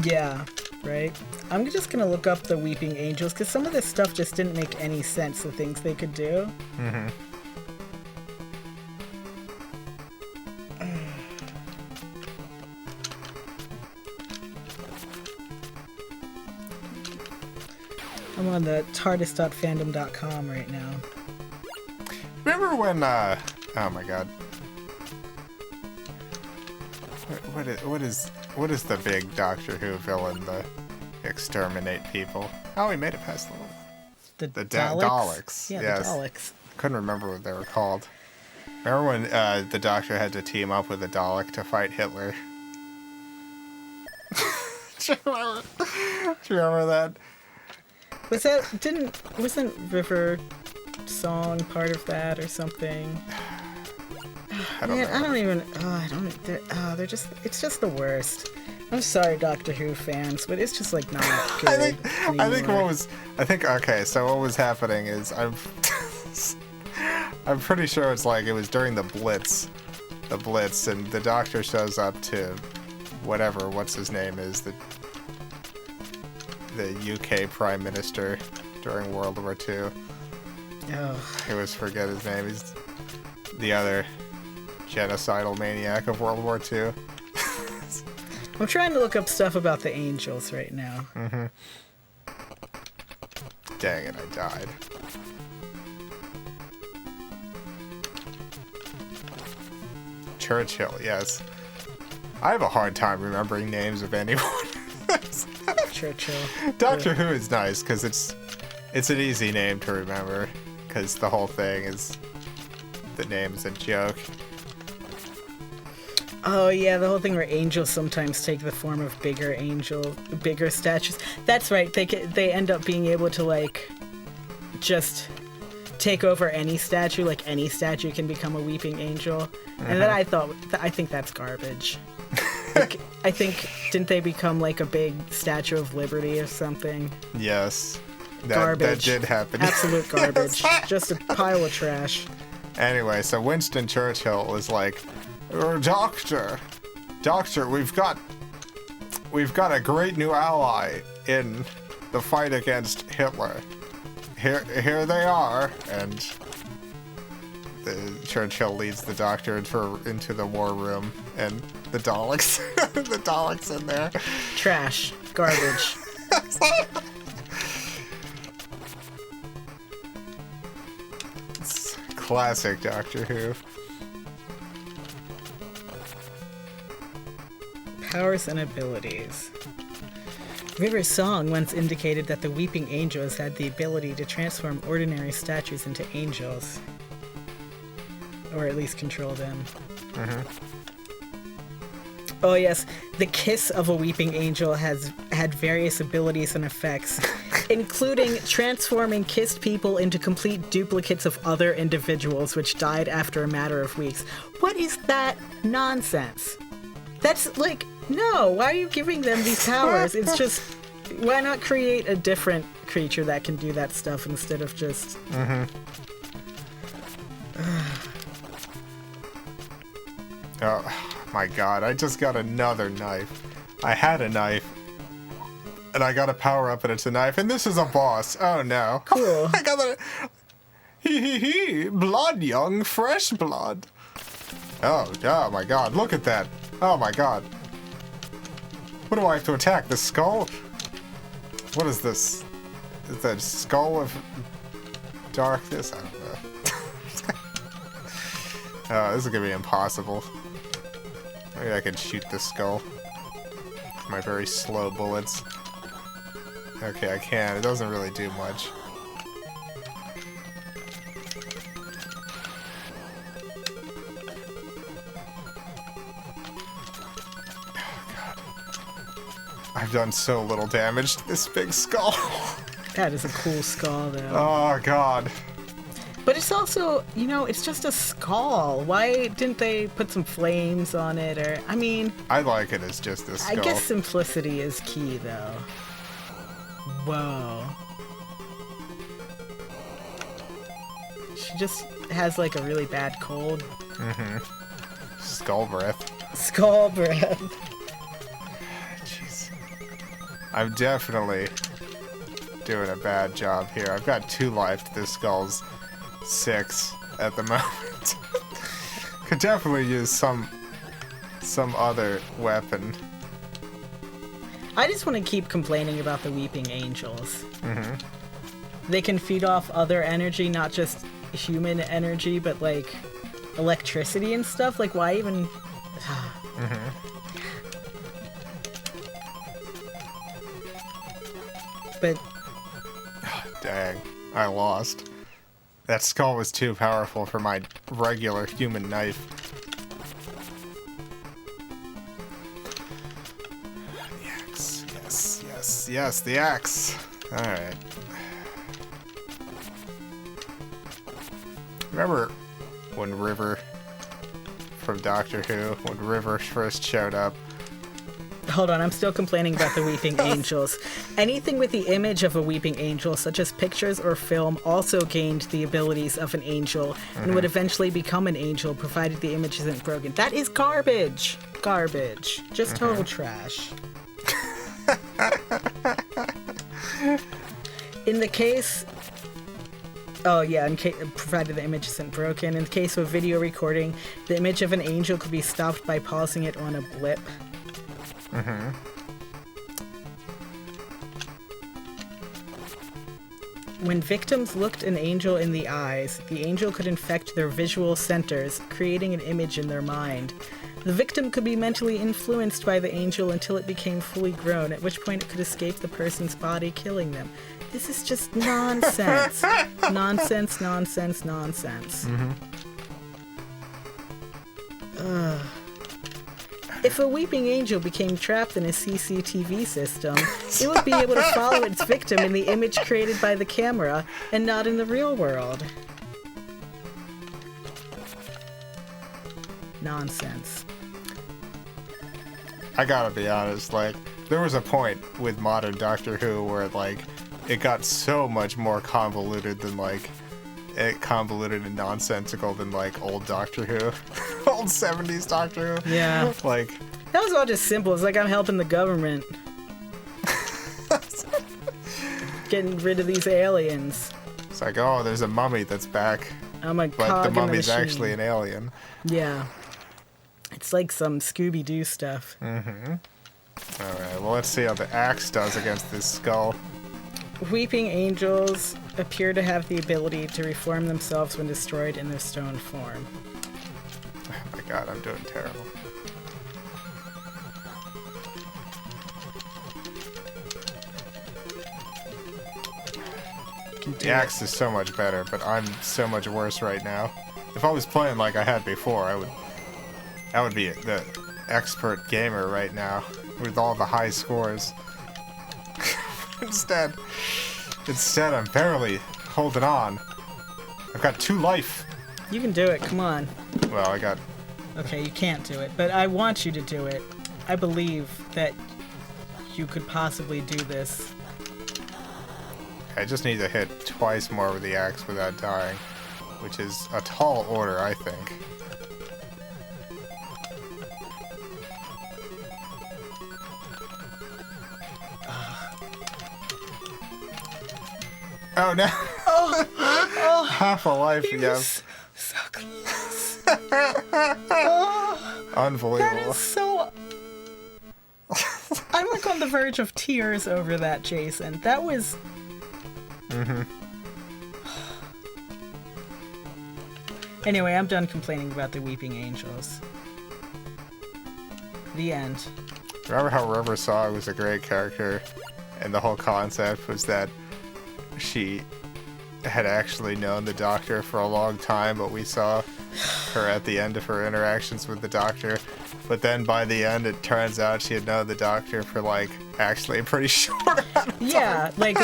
Yeah, right? I'm just gonna look up the Weeping Angels, because some of this stuff just didn't make any sense, the things they could do. Mm-hmm. I'm on the tardis.fandom.com right now. Remember when, oh my god. What is the big Doctor Who villain, the exterminate people? Oh, we made it past the Daleks? Daleks. Yeah, Yes. the Daleks. Couldn't remember what they were called. Remember when the Doctor had to team up with a Dalek to fight Hitler? Do you remember that? Wasn't River Song part of that or something? I don't Man, know. I don't even. They're just. It's just the worst. I'm sorry, Doctor Who fans, but it's just like not good. Okay, so what was happening is I'm pretty sure it's like it was during the Blitz, and the Doctor shows up to what's his name is, the UK Prime Minister during World War II. Oh. I always forget his name. He's the other genocidal maniac of World War II. I'm trying to look up stuff about the angels right now. Mm-hmm. Dang it, I died. Churchill, yes. I have a hard time remembering names of anyone. Churchill. Doctor Who is nice because it's an easy name to remember because the whole thing is the name is a joke. Oh yeah, the whole thing where angels sometimes take the form of bigger statues. That's right. They end up being able to like just take over any statue. Like any statue can become a weeping angel. And then I think that's garbage. Like, I think didn't they become like a big Statue of Liberty or something? Yes. Garbage. That did happen. Absolute garbage. Just a pile of trash. Anyway, so Winston Churchill was like, Doctor, we've got a great new ally in the fight against Hitler. Here they are, and Churchill leads the Doctor into the war room, and the Daleks, the Daleks in there. Trash, garbage. It's classic Doctor Who. Powers and abilities. River's song once indicated that the weeping angels had the ability to transform ordinary statues into angels. Or at least control them. Oh yes, the kiss of a weeping angel has had various abilities and effects, including transforming kissed people into complete duplicates of other individuals which died after a matter of weeks. What is that nonsense? That's like, no, why are you giving them these powers? It's just, why not create a different creature that can do that stuff instead of just... Oh my god, I just got another knife. I had a knife, and I got a power up and it's a knife, and this is a boss. Oh no. Cool. I got a... Hee. Blood, young, fresh blood. Oh my god, look at that. Oh my god. What do I have to attack? The skull? What is this? Is that skull of darkness? I don't know. Oh, this is gonna be impossible. Maybe I can shoot the skull with my very slow bullets. Okay, I can. It doesn't really do much. I've done so little damage to this big skull. That is a cool skull, though. Oh, God. But it's also, you know, it's just a skull. Why didn't they put some flames on it? Or, I mean... I like it as just a skull. I guess simplicity is key, though. Whoa. She just has, like, a really bad cold. Skull breath. Skull breath. Jeez. I'm definitely doing a bad job here. I've got 2 life. This skull's 6 at the moment. Could definitely use some other weapon. I just want to keep complaining about the weeping angels. They can feed off other energy, not just human energy, but like electricity and stuff. Like, why even... But... Dang, I lost. That skull was too powerful for my regular human knife. The axe. Yes, the axe. Alright. Remember when River from Doctor Who when River first showed up. Hold on, I'm still complaining about the weeping angels. Anything with the image of a weeping angel, such as pictures or film, also gained the abilities of an angel and would eventually become an angel, provided the image isn't broken. That is garbage. Garbage. Just total trash. In the case... Oh, yeah, provided the image isn't broken. In the case of a video recording, the image of an angel could be stopped by pausing it on a blip. When victims looked an angel in the eyes, the angel could infect their visual centers, creating an image in their mind. The victim could be mentally influenced by the angel until it became fully grown, at which point it could escape the person's body, killing them. This is just nonsense. Nonsense, nonsense, nonsense. If a weeping angel became trapped in a CCTV system, it would be able to follow its victim in the image created by the camera and not in the real world. Nonsense. I gotta be honest, like, there was a point with modern Doctor Who where, like, it got so much more convoluted than, like, convoluted and nonsensical than, like, old Doctor Who. Old 70s Doctor Who. Yeah. Like... That was all just simple. It's like I'm helping the government. Getting rid of these aliens. It's like, oh, there's a mummy that's back. I'm a but cog the in the mummy's machine. actually an alien. Yeah. It's like some Scooby-Doo stuff. Alright, well, let's see how the axe does against this skull. Weeping angels appear to have the ability to reform themselves when destroyed in their stone form. Oh my god, I'm doing terrible. The axe is so much better, but I'm so much worse right now. If I was playing like I had before, I would be the expert gamer right now with all the high scores. Instead, I'm barely holding on. I've got 2 life. You can do it, come on. Well, I got... Okay, you can't do it, but I want you to do it. I believe that you could possibly do this. I just need to hit twice more with the axe without dying, which is a tall order, I think. Oh no! Oh, half a life, yes. So close. Unbelievable. That is so... I'm like on the verge of tears over that, Jason. That was... Anyway, I'm done complaining about the weeping angels. The end. Remember how River Song was a great character, and the whole concept was that she had actually known the Doctor for a long time, but we saw her at the end of her interactions with the Doctor. But then by the end, it turns out she had known the Doctor for, like, actually a pretty short amount of time. Yeah, like,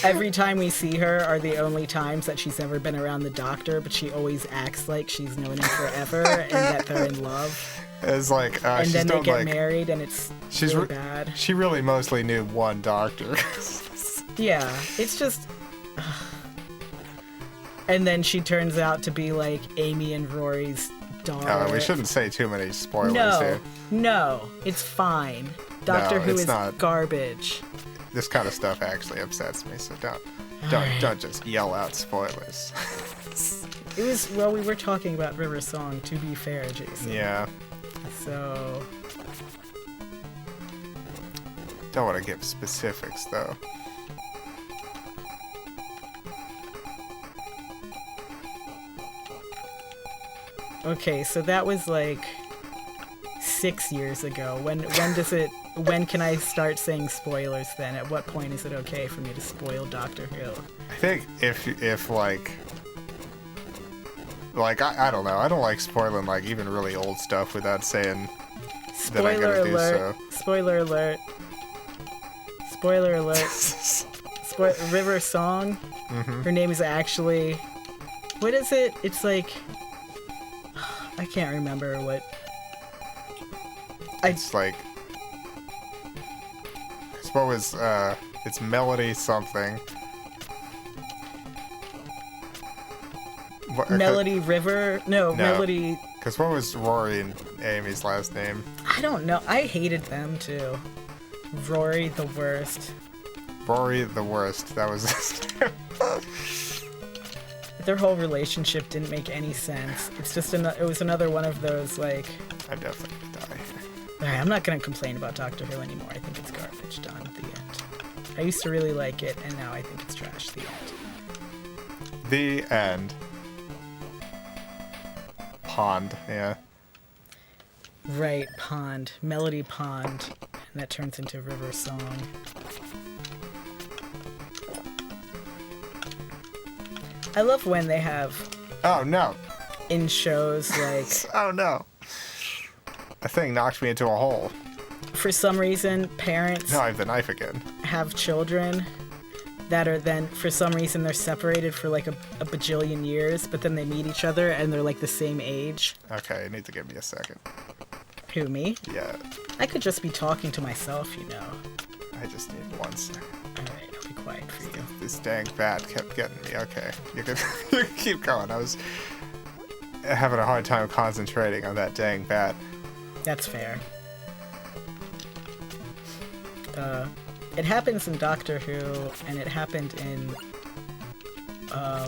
every time we see her are the only times that she's ever been around the Doctor, but she always acts like she's known him forever and that they're in love. It's like, and she's then they known, get like, married, and it's really bad. She really mostly knew one Doctor. Yeah, it's just... And then she turns out to be, like, Amy and Rory's daughter. We shouldn't say too many spoilers here. No, it's fine. Doctor Who is garbage. This kind of stuff actually upsets me, so don't just yell out spoilers. It was, well, we were talking about River Song, to be fair, Jason. Yeah. So... Don't want to give specifics, though. Okay, so that was like 6 years ago. When can I start saying spoilers then? At what point is it okay for me to spoil Doctor Who? I think if like I don't know. I don't like spoiling like even really old stuff without saying that I'm gonna do so. Spoiler alert. Spoiler alert. River Song. Her name is actually... What is it? It's like... I I can't remember what. It's like. What was it's Melody something. Melody River? No, Melody. Because what was Rory and Amy's last name? I don't know. I hated them too. Rory the worst. Rory the worst. That was his name. Their whole relationship didn't make any sense. It's just it was another one of those like. I definitely die. Alright, I'm not gonna complain about Doctor Who anymore. I think it's garbage. Done. The end. I used to really like it, and now I think it's trash. The end. The end. Pond, yeah. Right, Pond. Melody Pond. And that turns into River Song. I love when they have... Oh, no. In shows, like... Oh, no. The thing knocked me into a hole. For some reason, parents... No, I have the knife again. ...have children that are then, for some reason, they're separated for like a bajillion years, but then they meet each other and they're like the same age. Okay, you need to give me a second. Who, me? Yeah. I could just be talking to myself, you know. I just need 1 second. Alright, I'll be quiet for you. This dang bat kept getting me. Okay, you can keep going. I was having a hard time concentrating on that dang bat. That's fair. It happens in Doctor Who, and it happened in,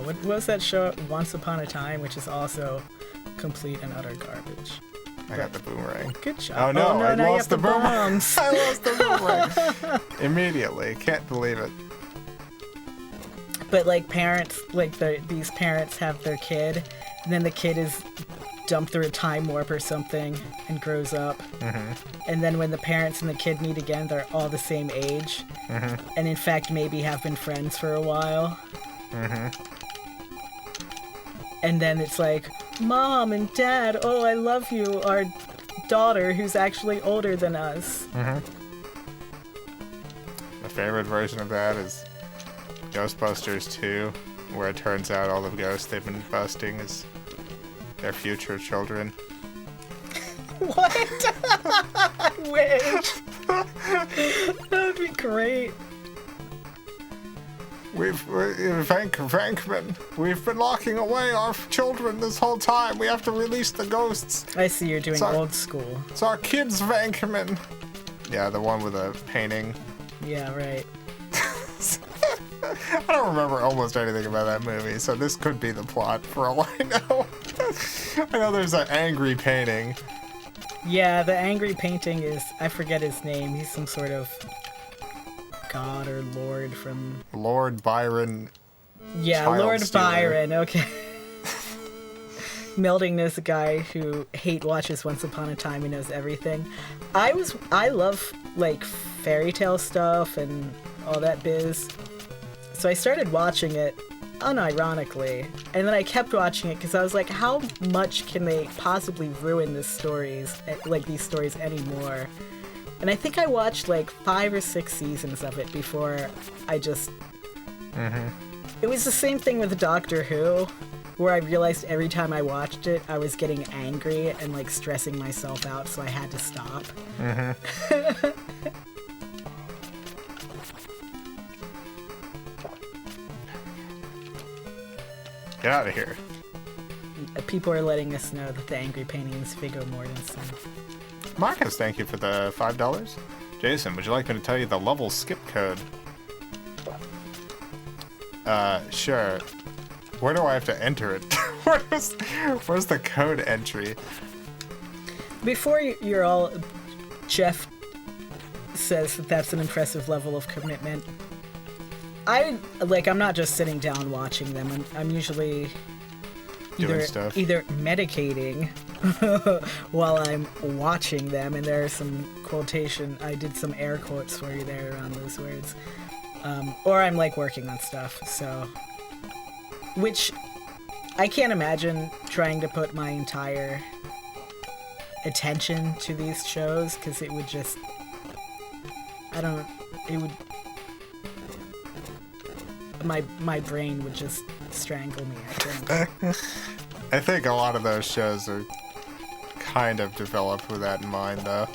what was that show? Once Upon a Time, which is also complete and utter garbage. I got the boomerang. Good job. Oh no, I lost the boomerang. bombs. I lost the boomerang. Immediately. Can't believe it. But like parents, like these parents have their kid, and then the kid is dumped through a time warp or something and grows up. Mm-hmm. And then when the parents and the kid meet again, they're all the same age. Mm-hmm. And in fact, maybe have been friends for a while. Mm-hmm. And then it's like, Mom and Dad, oh, I love you, our daughter who's actually older than us. Mm-hmm. My favorite version of that is Ghostbusters 2, where it turns out all the ghosts they've been busting is their future children. What? I wish. That would be great. Venkman, we've been locking away our children this whole time. We have to release the ghosts. I see you're doing old school. It's our kids, Venkman. Yeah, the one with a painting. Yeah, right. I don't remember almost anything about that movie, so this could be the plot for all I know. I know there's an angry painting. Yeah, the angry painting is, I forget his name. He's some sort of god or lord from... Lord Byron. Yeah, Lord Byron, okay. Melding this guy who watches Once Upon a Time and knows everything. I love, like, fairy tale stuff and all that biz. So I started watching it unironically, and then I kept watching it because I was like, how much can they possibly ruin these stories anymore? And I think I watched like 5 or 6 seasons of it before I just... Mm-hmm. It was the same thing with Doctor Who, where I realized every time I watched it, I was getting angry and like stressing myself out, so I had to stop. Mm-hmm. Get out of here. People are letting us know that the angry painting is Viggo Mortensen. Marcus, thank you for the $5. Jason, would you like me to tell you the level skip code? Sure. Where do I have to enter it? Where's the code entry? Before you're all... Jeff says that that's an impressive level of commitment. I'm not just sitting down watching them. I'm usually either medicating while I'm watching them, and there are some quotation. I did some air quotes for you there around those words. Or I'm like working on stuff. So, which I can't imagine trying to put my entire attention to these shows because it would just. It would. My brain would just strangle me, I think. I think a lot of those shows are kind of developed with that in mind, though.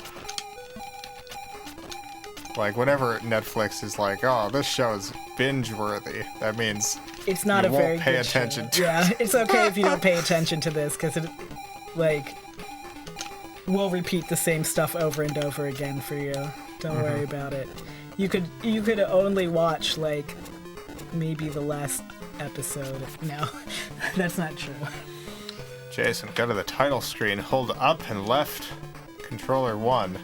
Like, whenever Netflix is like, oh, this show is binge-worthy, that means it's not you a won't very pay good attention show. to Yeah, it. it's okay if you don't pay attention to this, because it, like, we'll repeat the same stuff over and over again for you. Don't worry about it. You could only watch, like, maybe the last episode. No, that's not true. Jason, go to the title screen, hold up and left, controller 1.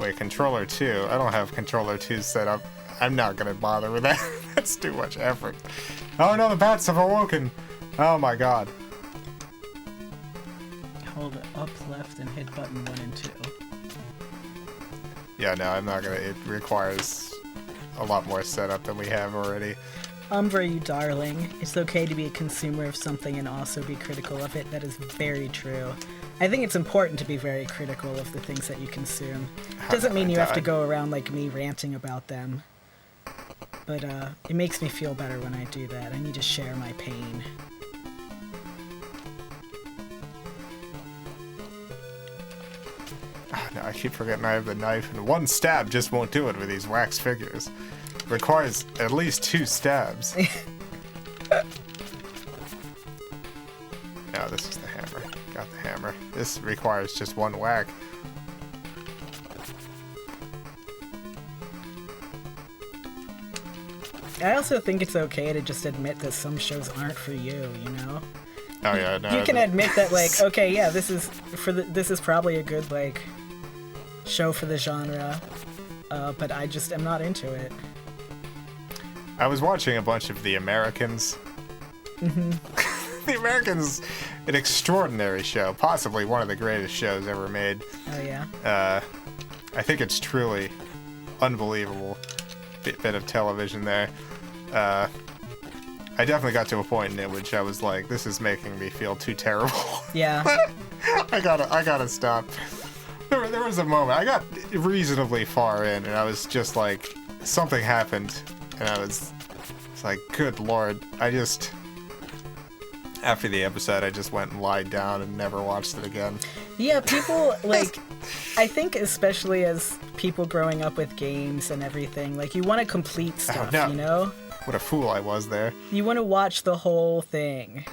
Wait, controller 2. I don't have controller 2 set up. I'm not gonna bother with that. That's too much effort. Oh no, the bats have awoken. Oh my god. Hold up, left, and hit button 1 and 2. Yeah, no, I'm not gonna. It requires a lot more setup than we have already. Umbra, you darling. It's okay to be a consumer of something and also be critical of it. That is very true. I think it's important to be very critical of the things that you consume. Doesn't mean you have to go around like me ranting about them. But it makes me feel better when I do that. I need to share my pain. Oh, no, I keep forgetting I have the knife, and one stab just won't do it with these wax figures. Requires at least 2 stabs. No, this is the hammer. Got the hammer. This requires just 1 whack. I also think it's okay to just admit that some shows aren't for you, you know? Oh yeah, no. You can admit that, like, okay, yeah, this is probably a good, like, show for the genre, but I just am not into it. I was watching a bunch of The Americans. The Americans, an extraordinary show, possibly one of the greatest shows ever made. Oh yeah. I think it's truly unbelievable bit of television there. I definitely got to a point in it which I was like, this is making me feel too terrible. Yeah. I gotta stop. There was a moment, I got reasonably far in, and I was just like, something happened, and it's like, good lord, after the episode, I just went and lied down and never watched it again. Yeah, people, like, I think especially as people growing up with games and everything, like, you want to complete stuff, no. you know? What a fool I was there. You want to watch the whole thing.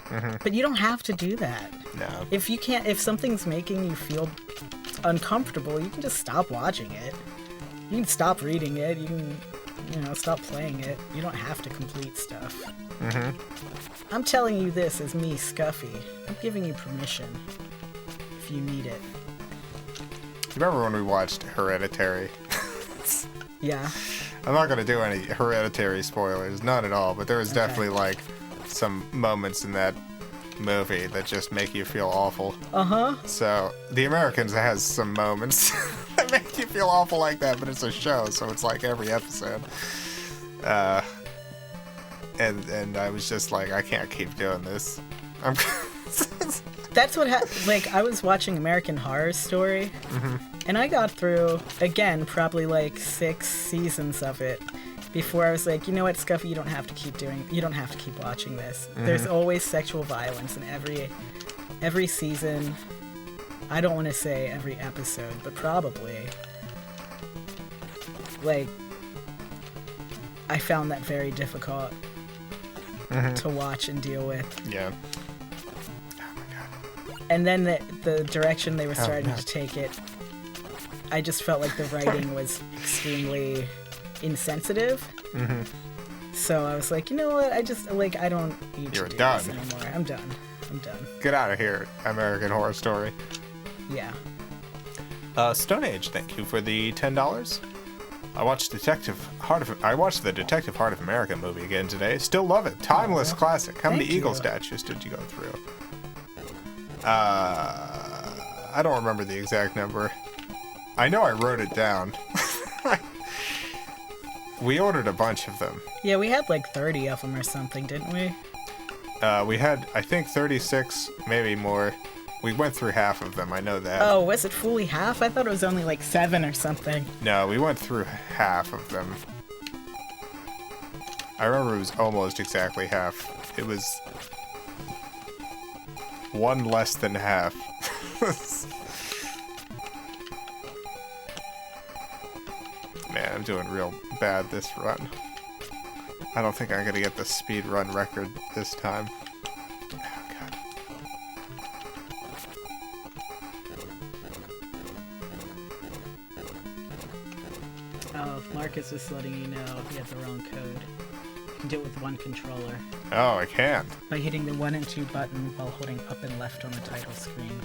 But you don't have to do that. No. If something's making you feel uncomfortable, you can just stop watching it. You can stop reading it. You can, stop playing it. You don't have to complete stuff. I'm telling you this as me, Scuffy. I'm giving you permission if you need it. Remember when we watched Hereditary? Yeah. I'm not going to do any Hereditary spoilers, none at all, but there was definitely, like, some moments in that movie that just make you feel awful. So, The Americans has some moments that make you feel awful like that, but it's a show, so it's like every episode. And I was just like, I can't keep doing this. That's what like, I was watching American Horror Story, and I got through, again, probably like 6 seasons of it before I was like, you know what, Scuffy, you don't have to keep watching this. There's always sexual violence in every season. I don't want to say every episode, but probably. Like, I found that very difficult to watch and deal with. Yeah. And then the direction they were starting to take it, I just felt like the writing was extremely insensitive. So I was like, you know what? I don't need to do this anymore. I'm done. Get out of here, American Horror Story. Yeah. Stone Age, thank you for the $10. I watched the Detective Heart of America movie again today. Still love it. Timeless classic. How many Eagle statues did you go through? I don't remember the exact number. I know I wrote it down. We ordered a bunch of them. Yeah, we had like 30 of them or something, didn't we? We had, I think, 36, maybe more. We went through half of them, I know that. Oh, was it fully half? I thought it was only like 7 or something. No, we went through half of them. I remember it was almost exactly half. It was one less than half. I'm doing real bad this run. I don't think I'm gonna get the speed run record this time. Oh, God. Oh, Marcus is letting you know he had the wrong code. You can do it with one controller. Oh, I can. By hitting the 1 and 2 button while holding up and left on the title screen.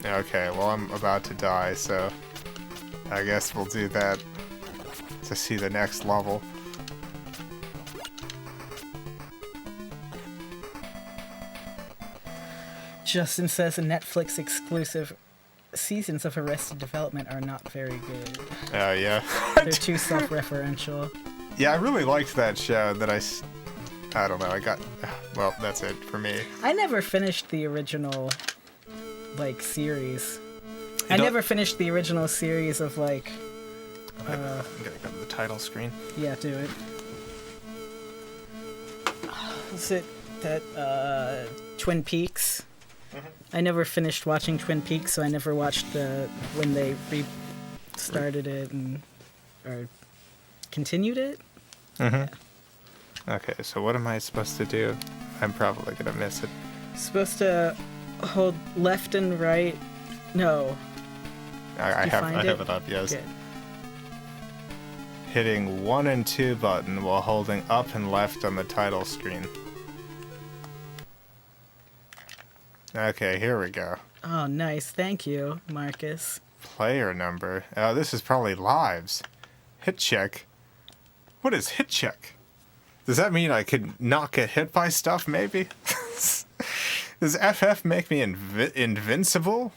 Okay, well, I'm about to die, so I guess we'll do that to see the next level. Justin says the Netflix exclusive seasons of Arrested Development are not very good. Oh, yeah. They're too self-referential. Yeah, I really liked that show that I don't know, I got... Well, that's it for me. I never finished the original, like, series. I don't- never finished the original series of, like... I'm gonna go to the title screen. Yeah, do it. Was it that, Twin Peaks? I never finished watching Twin Peaks, so I never watched when they restarted it or continued it. Yeah. Okay, so what am I supposed to do? I'm probably gonna miss it. Supposed to hold left and right. No. I have find it up, yes. Good. Hitting 1 and 2 button while holding up and left on the title screen. Okay, here we go. Oh, nice. Thank you, Marcus. Player number. Oh, this is probably lives. Hit check. What is hit check? Does that mean I could not get hit by stuff, maybe? Does FF make me invincible?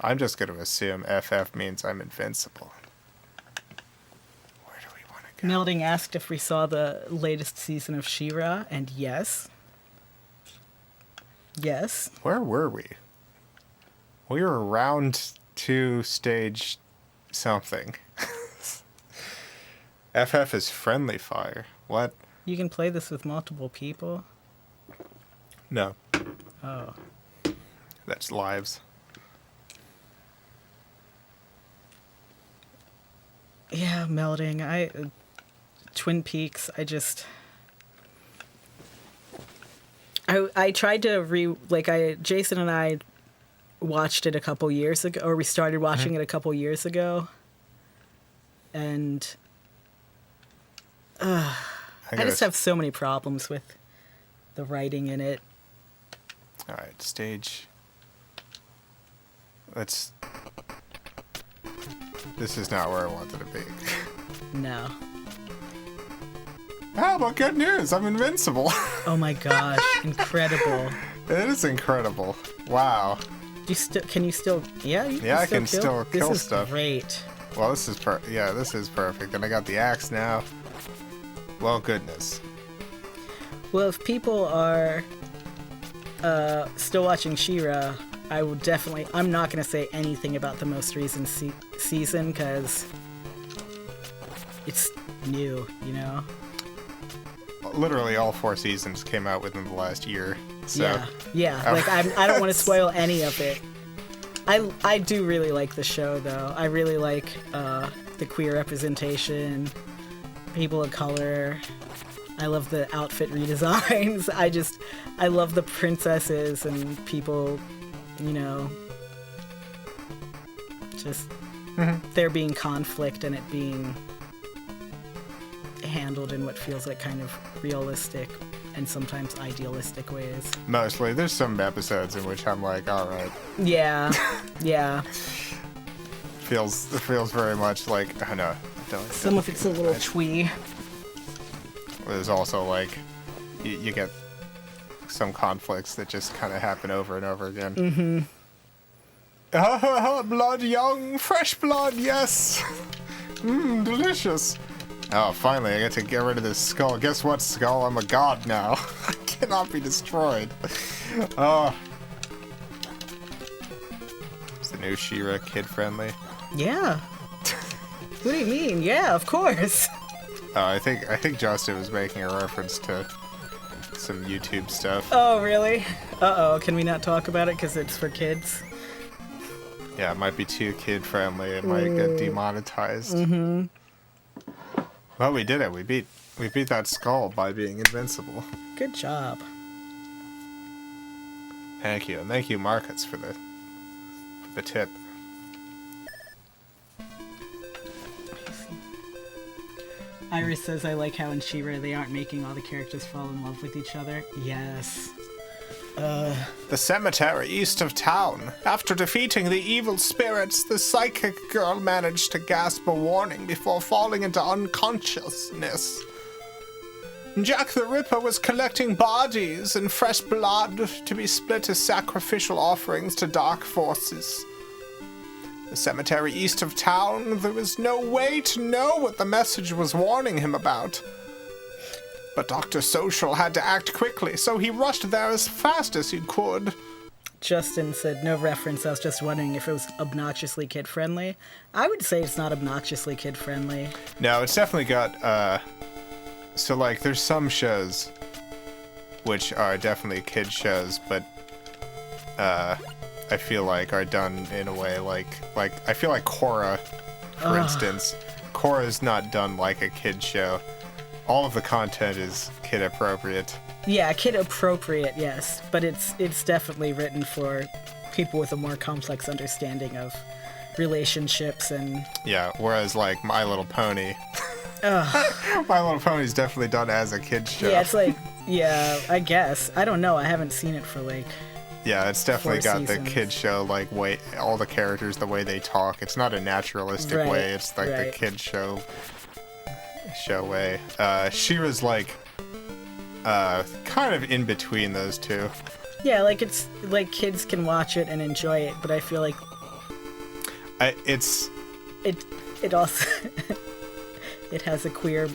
I'm just going to assume FF means I'm invincible. Where do we want to go? Melding asked if we saw the latest season of She-Ra, and yes. Yes. Where were we? We were round 2 stage something. FF is friendly fire. What? You can play this with multiple people? No. Oh. That's lives. Yeah, melding. Twin Peaks, I tried to Jason and I watched it a couple years ago, or we started watching it a couple years ago, and I just have so many problems with the writing in it. Alright, stage. This is not where I wanted to be. No. Ah, but good news, I'm invincible. Oh my gosh, incredible. It is incredible. Wow. Can you still? Yeah, you can I still can still kill this is stuff. Great. Well, this is this is perfect. And I got the axe now. Well, goodness. Well, if people are still watching She-Ra, I will definitely... I'm not going to say anything about the most recent season, because it's new, you know? Literally all 4 seasons came out within the last year. So. Yeah. Like, I don't want to spoil any of it. I do really like the show, though. I really like the queer representation, people of color. I love the outfit redesigns. I love the princesses and people, you know, just there being conflict and it being handled in what feels like kind of realistic and sometimes idealistic ways. Mostly. There's some episodes in which I'm like, alright. Yeah. Yeah. Feels very much like, I know. Some of it's a little twee. There's also like, you get some conflicts that just kind of happen over and over again. Blood, young, fresh blood, yes! Delicious. Oh, finally, I get to get rid of this skull. Guess what, skull? I'm a god now. I cannot be destroyed. Oh. Is the new She-Ra kid-friendly? Yeah. What do you mean? Yeah, of course. I think Justin was making a reference to some YouTube stuff. Oh, really? Uh-oh, can we not talk about it because it's for kids? Yeah, it might be too kid-friendly. It might get demonetized. Mm-hmm. Well, we did it. We beat that skull by being invincible. Good job. Thank you. And thank you, Marcus, for the tip. Iris says, I like how in She-Ra they aren't making all the characters fall in love with each other. Yes. The cemetery east of town. After defeating the evil spirits, the psychic girl managed to gasp a warning before falling into unconsciousness. Jack the Ripper was collecting bodies and fresh blood to be split as sacrificial offerings to dark forces. The cemetery east of town, there was no way to know what the message was warning him about. But Dr. Social had to act quickly, so he rushed there as fast as he could. Justin said, no reference, I was just wondering if it was obnoxiously kid-friendly. I would say it's not obnoxiously kid-friendly. No, it's definitely got, so, like, there's some shows which are definitely kid shows, but, I feel like are done in a way like I feel like Korra, for instance. Korra's not done like a kid show. All of the content is kid appropriate. Yeah, kid appropriate, yes, but it's definitely written for people with a more complex understanding of relationships and... Yeah, whereas like My Little Pony. My Little Pony's definitely done as a kid show. Yeah, it's like, yeah, I guess. I don't know, I haven't seen it for like... Yeah, it's definitely got seasons. the kid show, like, way, all the characters, the way they talk. It's not a naturalistic way, it's like the kid show way. She-Ra's like, kind of in between those two. Yeah, like, it's, like, kids can watch it and enjoy it, but I feel like... It also... it has a queer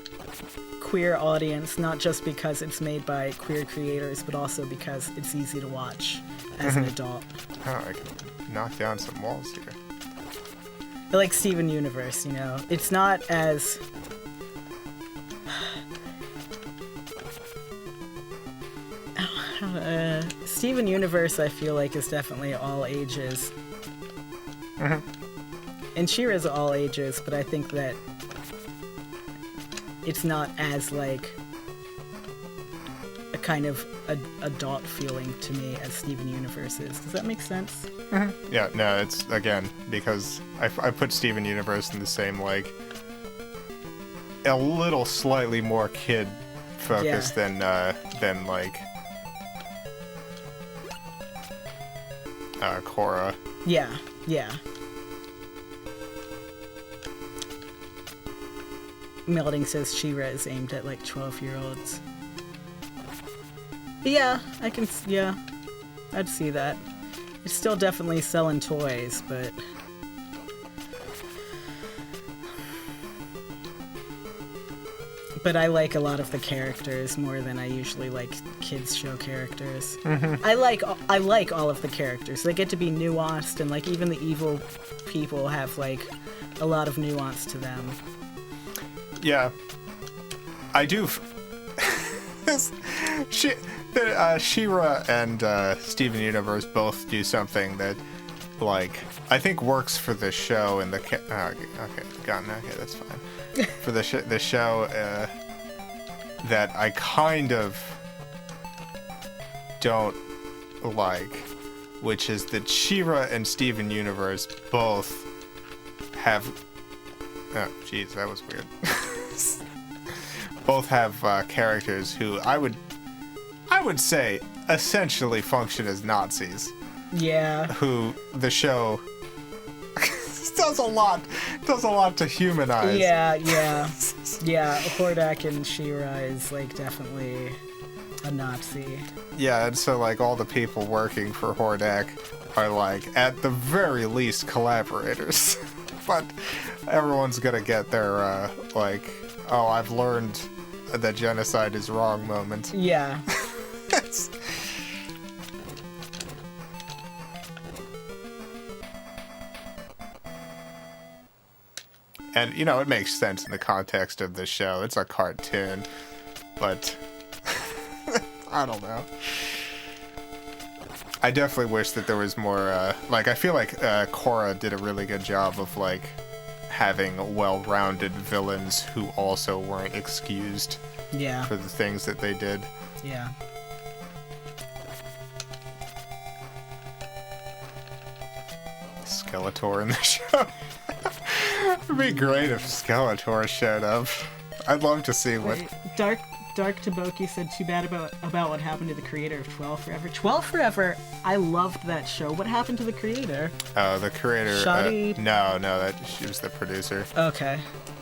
audience, not just because it's made by queer creators, but also because it's easy to watch as an adult. Oh, I can knock down some walls here. But like Steven Universe, you know, it's not as... Steven Universe, I feel like, is definitely all ages. And She-Ra's all ages, but I think that it's not as, like, a kind of adult feeling to me as Steven Universe is. Does that make sense? Yeah, no, it's, again, because I put Steven Universe in the same, like, a little slightly more kid-focused than, like, Korra. Yeah. Melding says She-Ra is aimed at, like, 12-year-olds. Yeah, I'd see that. It's still definitely selling toys, but... But I like a lot of the characters more than I usually like kids show characters. I like all of the characters. They get to be nuanced, and, like, even the evil people have, like, a lot of nuance to them. Yeah, I do. She-Ra and Steven Universe both do something that, like, I think works for the show and the okay, that's fine. For the show that I kind of don't like, which is that She-Ra and Steven Universe both have. Oh, jeez, that was weird. Both have characters who I would say essentially function as Nazis. Yeah. Who the show does a lot to humanize. Yeah. Hordak and She-Ra is, like, definitely a Nazi. Yeah, and so, like, all the people working for Hordak are, like, at the very least collaborators. But everyone's gonna get their, like, oh, I've learned that genocide is wrong moment. Yeah. And, you know, it makes sense in the context of the show. It's a cartoon. But I don't know. I definitely wish that there was more, like, I feel like Korra did a really good job of, like, having well-rounded villains who also weren't excused Yeah. for the things that they did. Yeah. Skeletor in the show. It'd be great if Skeletor showed up. I'd love to see what... Wait, Dark Taboki said, too bad about what happened to the creator of 12 Forever. 12 Forever, I loved that show. What happened to the creator? Oh, the creator... Shaddai? No, she was the producer. Okay.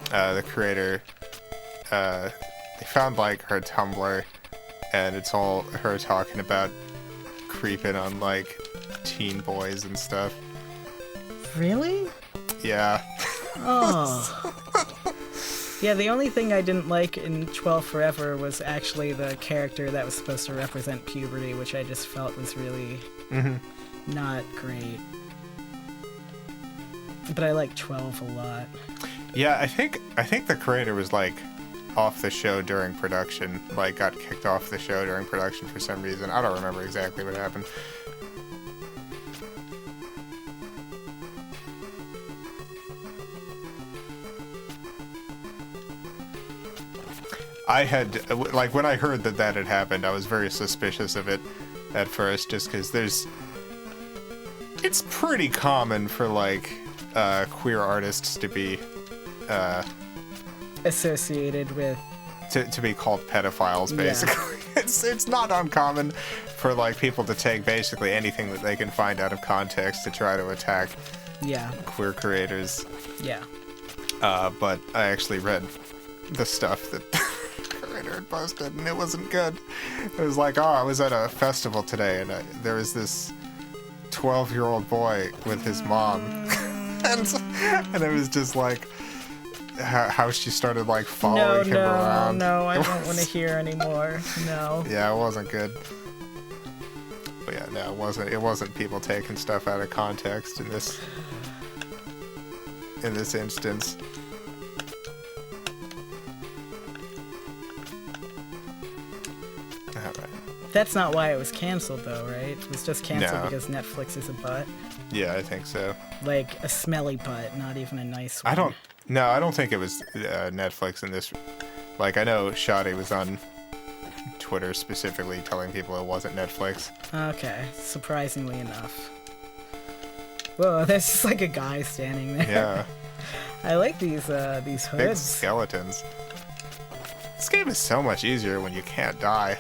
The creator... they found, like, her Tumblr, and it's all her talking about creeping on, like, teen boys and stuff. Really? Yeah. Oh. Yeah, the only thing I didn't like in 12 Forever was actually the character that was supposed to represent puberty, which I just felt was really not great. But I like 12 a lot. Yeah, I think the creator was, like, off the show during production. Like, got kicked off the show during production for some reason. I don't remember exactly what happened. I had, like, when I heard that had happened, I was very suspicious of it at first, just because it's pretty common for, like, queer artists to be, associated with... To be called pedophiles, basically. Yeah. It's not uncommon for, like, people to take basically anything that they can find out of context to try to attack queer creators. Yeah. But I actually read the stuff that... had posted, and it wasn't good. It was like, oh, I was at a festival today, and there was this 12-year-old boy with his mom, and it was just like how she started, like, following him around. No, I don't want to hear anymore. No. Yeah, it wasn't good. But yeah, no, it wasn't people taking stuff out of context in this instance. That's not why it was canceled, though, right? It was just canceled because Netflix is a butt. Yeah, I think so. Like a smelly butt, not even a nice one. I don't think it was Netflix in this. Like, I know Shaddai was on Twitter specifically telling people it wasn't Netflix. Okay, surprisingly enough. Whoa, there's just like a guy standing there. Yeah. I like these hoods. Big skeletons. This game is so much easier when you can't die.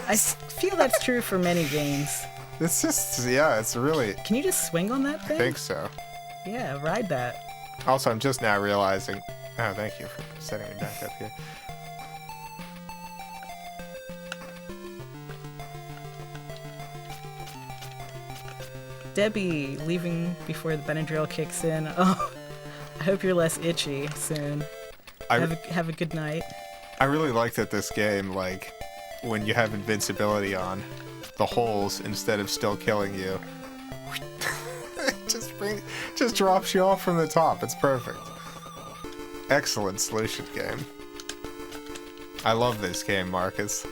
I feel that's true for many games. It's just, yeah, it's really... Can you just swing on that thing? I think so. Yeah, ride that. Also, I'm just now realizing... Oh, thank you for setting me back up here. Debbie, leaving before the Benadryl kicks in. Oh, I hope you're less itchy soon. Have a good night. I really like that this game, like... when you have invincibility on, the holes, instead of still killing you, just drops you off from the top. It's perfect. Excellent solution game. I love this game, Marcus.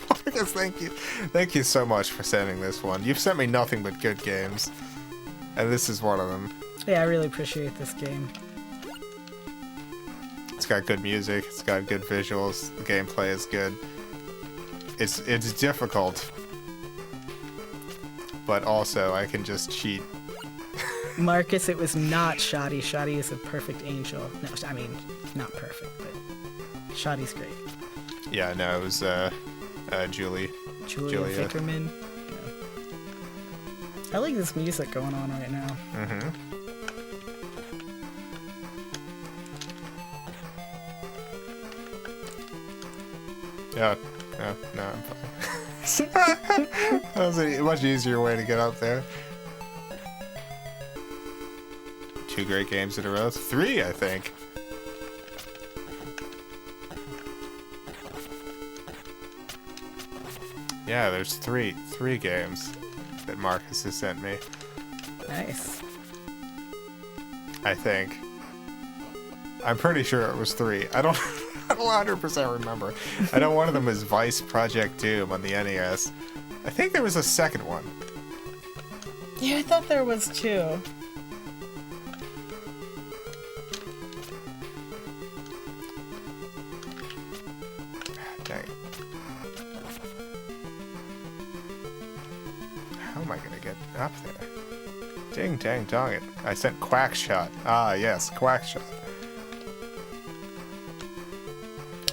Marcus, thank you. Thank you so much for sending this one. You've sent me nothing but good games, and this is one of them. Yeah, I really appreciate this game. It's got good music, it's got good visuals, the gameplay is good. It's difficult, but also I can just cheat. Marcus, it was not Shoddy. Shoddy is a perfect angel. No, I mean, not perfect, but Shoddy's great. Yeah, no, it was Julia Fickerman. Yeah. I like this music going on right now. Mm-hmm. Yeah, no, I'm fine. That was a much easier way to get up there. 2 great games in a row. 3, I think. Yeah, there's three games that Marcus has sent me. Nice. I think. I'm pretty sure it was 3. I don't 100% remember. I know one of them was Vice Project Doom on the NES, I think there was a second one. Yeah, I thought there was too. Dang it. How am I gonna get up there? Ding dang dong it. I sent Quack Shot. Ah, yes, Quack Shot.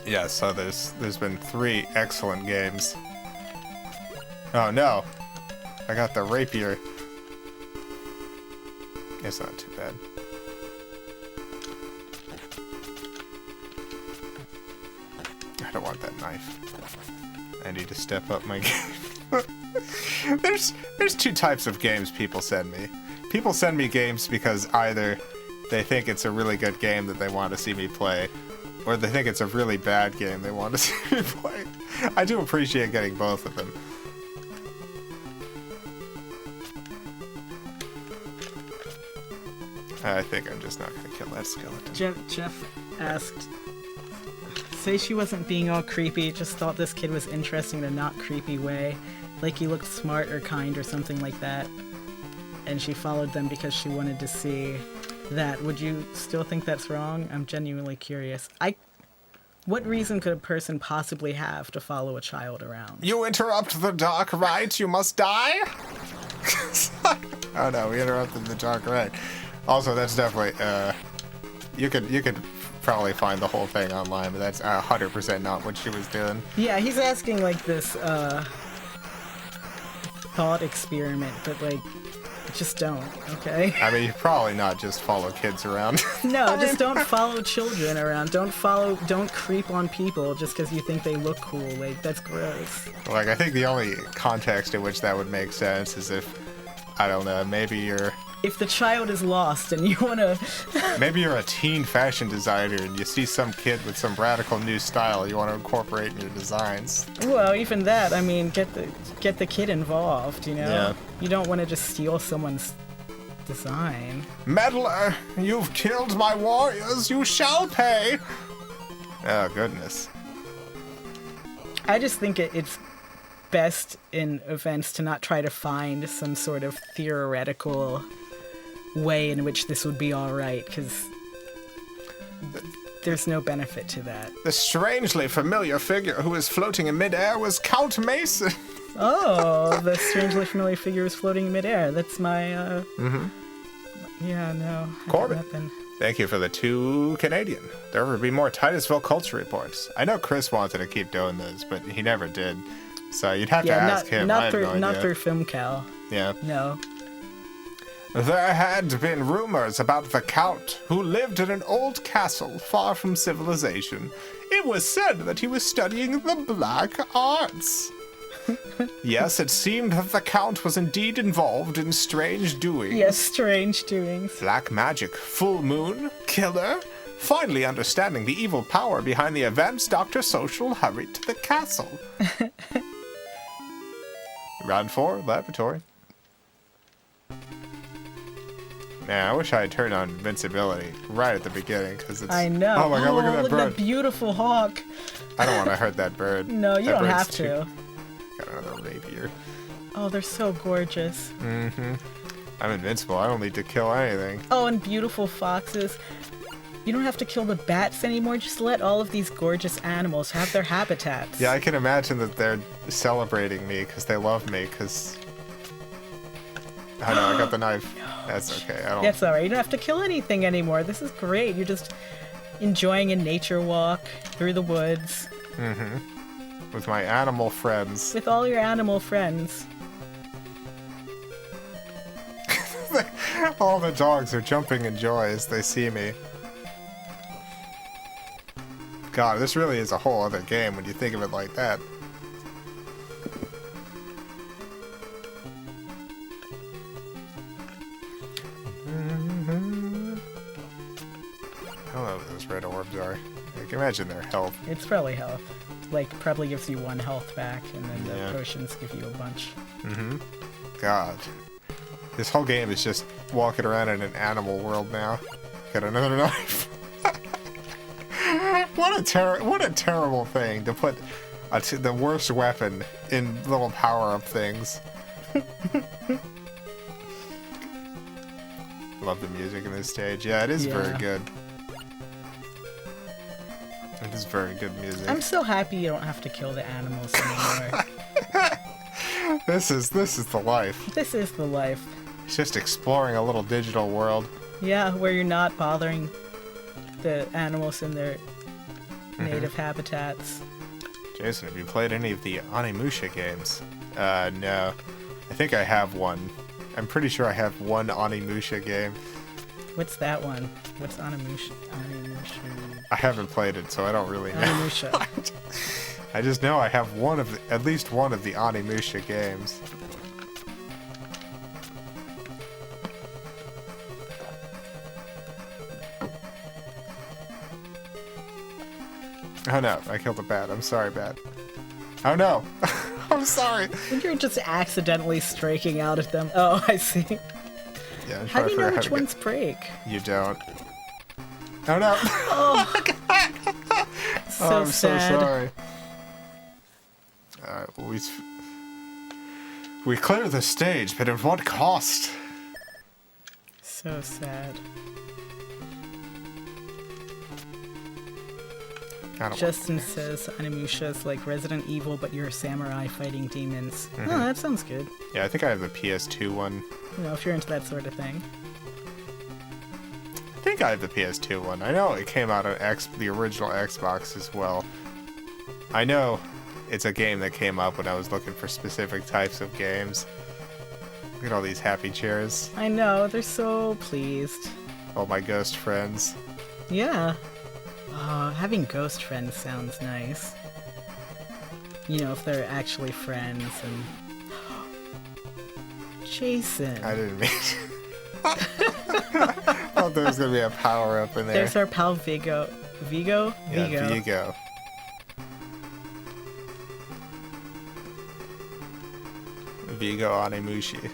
Yeah, so there's been 3 excellent games. Oh no. I got the rapier. It's not too bad. I don't want that knife. I need to step up my game. There's 2 types of games people send me. People send me games because either they think it's a really good game that they want to see me play, or they think it's a really bad game they want to see me play. I do appreciate getting both of them. I think I'm just not going to kill that skeleton. Jeff asked, say she wasn't being all creepy, just thought this kid was interesting in a not creepy way, like he looked smart or kind or something like that, and she followed them because she wanted to see that. Would you still think that's wrong? I'm genuinely curious. What reason could a person possibly have to follow a child around? You interrupt the dark rite, you must die? Oh no, we interrupted the dark rite. Also, that's definitely, you could probably find the whole thing online, but that's 100% not what she was doing. Yeah, he's asking, like, this, thought experiment, but, like, just don't, okay? I mean, you probably not just follow kids around. No, just don't follow children around. Don't creep on people just because you think they look cool. Like, that's gross. Like, I think the only context in which that would make sense is if, I don't know, maybe you're... If the child is lost and you want to... Maybe you're a teen fashion designer and you see some kid with some radical new style you want to incorporate in your designs. Well, even that, I mean, get the kid involved, you know? Yeah. You don't want to just steal someone's design. Meddler, you've killed my warriors, you shall pay! Oh, goodness. I just think it's best in events to not try to find some sort of theoretical way in which this would be alright, because there's no benefit to that. The strangely familiar figure who is floating in midair was Count Mason. Oh, the strangely familiar figure is floating in midair. That's my, Yeah, no. Corbin. Nothing. Thank you for the 2 Canadian. There will be more Titusville culture reports. I know Chris wanted to keep doing this, but he never did. So you'd have to ask him. Not through FilmCal. Yeah. No. There had been rumors about the Count, who lived in an old castle far from civilization. It was said that he was studying the black arts. Yes, it seemed that the Count was indeed involved in strange doings. Yes, strange doings. Black magic, full moon, killer. Finally understanding the evil power behind the events, Dr. Social hurried to the castle. Round 4, laboratory. Man, I wish I had turned on invincibility right at the beginning, because it's... I know. Oh my god, look at that look bird. at that beautiful hawk. I don't want to hurt that bird. No, you That don't bird's have to. Got another rapier. Oh, they're so gorgeous. Mm-hmm. I'm invincible. I don't need to kill anything. Oh, and beautiful foxes. You don't have to kill the bats anymore. Just let all of these gorgeous animals have their habitats. Yeah, I can imagine that they're celebrating me because they love me, because... Oh no, I got the knife. That's okay. I don't... That's alright. You don't have to kill anything anymore. This is great. You're just enjoying a nature walk through the woods. Mm-hmm. With my animal friends. With all your animal friends. All the dogs are jumping in joy as they see me. God, this really is a whole other game when you think of it like that. I don't know what those red orbs are. I can imagine their health. It's probably health. Like, probably gives you 1 health back, and then the Yeah. potions give you a bunch. Mm-hmm. God. This whole game is just walking around in an animal world now. Got another knife. What a terrible thing to put The worst weapon in little power-up things. Love the music in this stage. Yeah, it is very good. It is very good music. I'm so happy you don't have to kill the animals anymore. This is the life. This is the life. It's just exploring a little digital world. Yeah, where you're not bothering the animals in their native habitats. Jason, have you played any of the Onimusha games? No. I think I have one. I'm pretty sure I have one Onimusha game. What's that one? What's Onimusha? I haven't played it, so I don't really know. Onimusha. I just know I have at least one of the Onimusha games. Oh no, I killed a bat. I'm sorry, bat. Oh no! I'm sorry! You're just accidentally striking out at them. Oh, I see. Yeah, How do you know which ones break? You don't. Oh no! Oh, so I'm sad. so sorry. Alright, well, we clear the stage, but at what cost? So sad. Justin says Onimusha is like Resident Evil, but you're a samurai fighting demons. Oh, that sounds good. Yeah, I think I have the PS2 one. You know, if you're into that sort of thing. I think I have the PS2 one. I know it came out on the original Xbox as well. I know it's a game that came up when I was looking for specific types of games. Look at all these happy chairs. I know, they're so pleased. All my ghost friends. Yeah. Having ghost friends sounds nice. You know, if they're actually friends and... Jason! I didn't mean I thought there was going to be a power-up in there. There's our pal Vigo. Vigo? Yeah, Vigo. Vigo. Vigo Onimushi.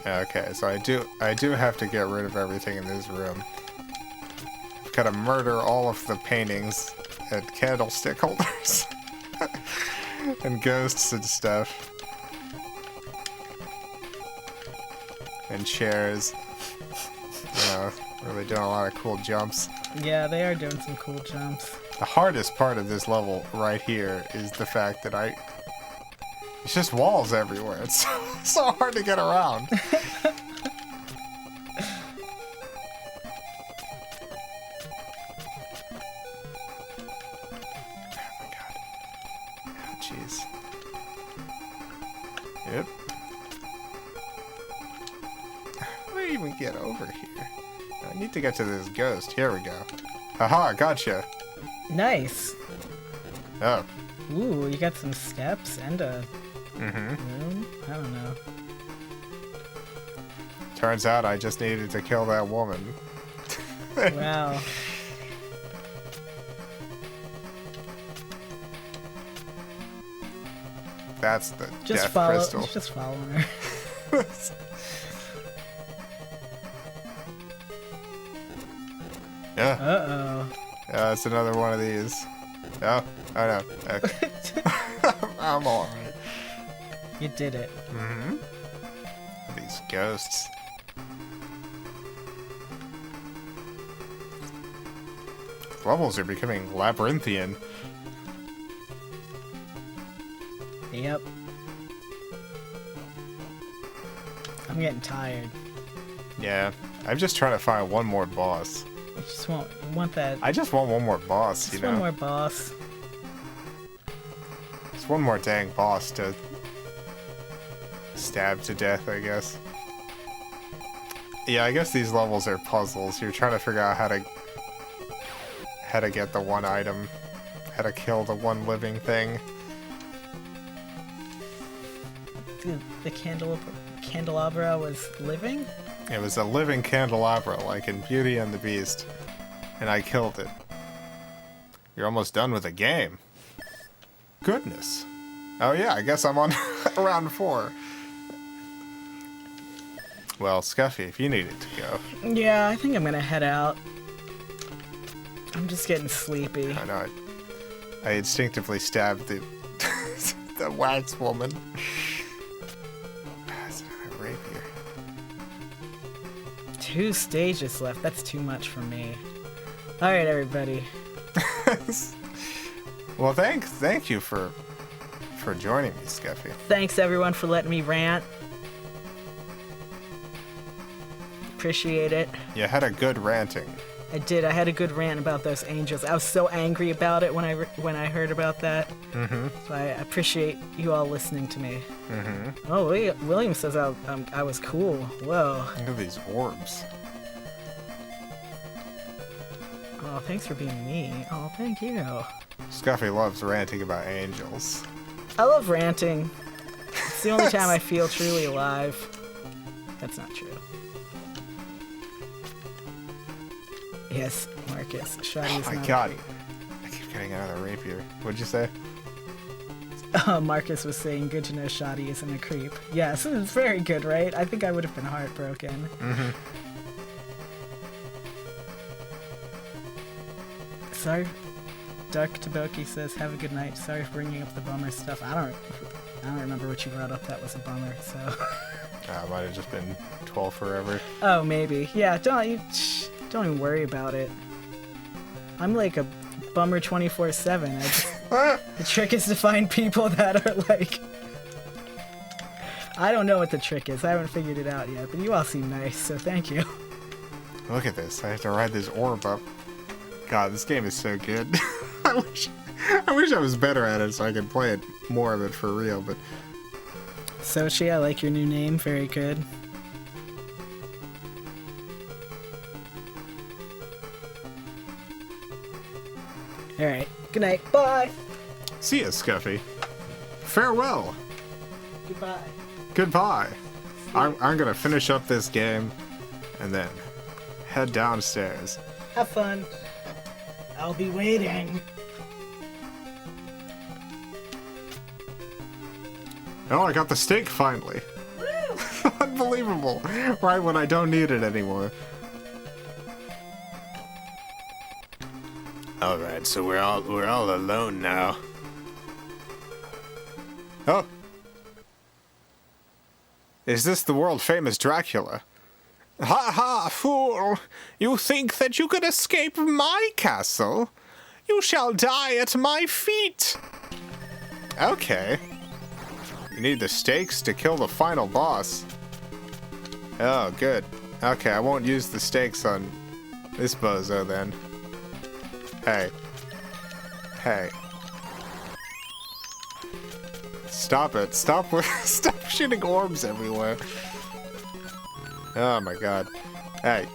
Okay, so I do have to get rid of everything in this room. Gotta murder all of the paintings and candlestick holders and ghosts and stuff and chairs. You know, really doing a lot of cool jumps. Yeah, they are doing some cool jumps. The hardest part of this level right here is the fact that it's just walls everywhere. It's so hard to get around. Oh my god. Oh jeez. Yep. How do I even get over here? I need to get to this ghost. Here we go. Haha, gotcha. Nice. Oh. Ooh, you got some steps and a Mm-hmm. room? I don't know. Turns out I just needed to kill that woman. Wow. That's the Just death follow. crystal. Just following her. Yeah. Uh-oh. Yeah, it's another one of these. Oh, oh no. Okay. I'm alright. You did it. Mm-hmm. These ghosts. Levels are becoming labyrinthian. Yep. I'm getting tired. Yeah. I'm just trying to find one more boss. I just want that. I just want one more boss, Just you know? one more boss. Just one more dang boss to stab to death, I guess. Yeah, I guess these levels are puzzles. You're trying to figure out how to get the one item, how to kill the one living thing. The candelabra was living? It was a living candelabra, like in Beauty and the Beast, and I killed it. You're almost done with the game. Goodness. Oh yeah, I guess I'm on round 4. Well, Scuffy, if you needed to go. Yeah, I think I'm gonna head out. I'm just getting sleepy. I know. I instinctively stabbed the the wax woman. That's another rapier. 2 stages left. That's too much for me. All right, everybody. Well, thank you for joining me, Scuffy. Thanks everyone for letting me rant. Appreciate it. You had a good ranting. I did. I had a good rant about those angels. I was so angry about it when I heard about that. Mm-hmm. So I appreciate you all listening to me. Mm-hmm. Oh, William says I was cool. Whoa. Look at these orbs. Oh, thanks for being me. Oh, thank you. Scuffy loves ranting about angels. I love ranting. It's the only time I feel truly alive. That's not true. Yes, Marcus. Shoddy is Oh my not god. a creep. I keep getting another rapier. What'd you say? Marcus was saying, good to know Shoddy isn't a creep. Yes, it's very good, right? I think I would have been heartbroken. Mm-hmm. Sorry. Dark Taboki says, have a good night. Sorry for bringing up the bummer stuff. I don't remember what you brought up that was a bummer, so... Might have just been 12 forever. Oh, maybe. Yeah, don't even worry about it. I'm like a bummer 24/7. The trick is to find people that are like... I don't know what the trick is. I haven't figured it out yet, but you all seem nice, so thank you. Look at this. I have to ride this orb up. God, this game is so good. I wish I was better at it so I could play it more of it for real, but... Sochi, I like your new name. Very good. Alright. Good night. Bye. See ya, Scuffy. Farewell. Goodbye. Goodbye. I'm gonna finish up this game and then head downstairs. Have fun. I'll be waiting. Oh, I got the steak finally. Woo! Unbelievable. Right when I don't need it anymore. Alright, so we're all alone now. Oh. Is this the world famous Dracula? Ha ha, fool! You think that you could escape my castle? You shall die at my feet! Okay. You need the stakes to kill the final boss. Oh, good. Okay, I won't use the stakes on this bozo then. Hey. Hey. Stop it. Stop shooting orbs everywhere. Oh my god. Hey.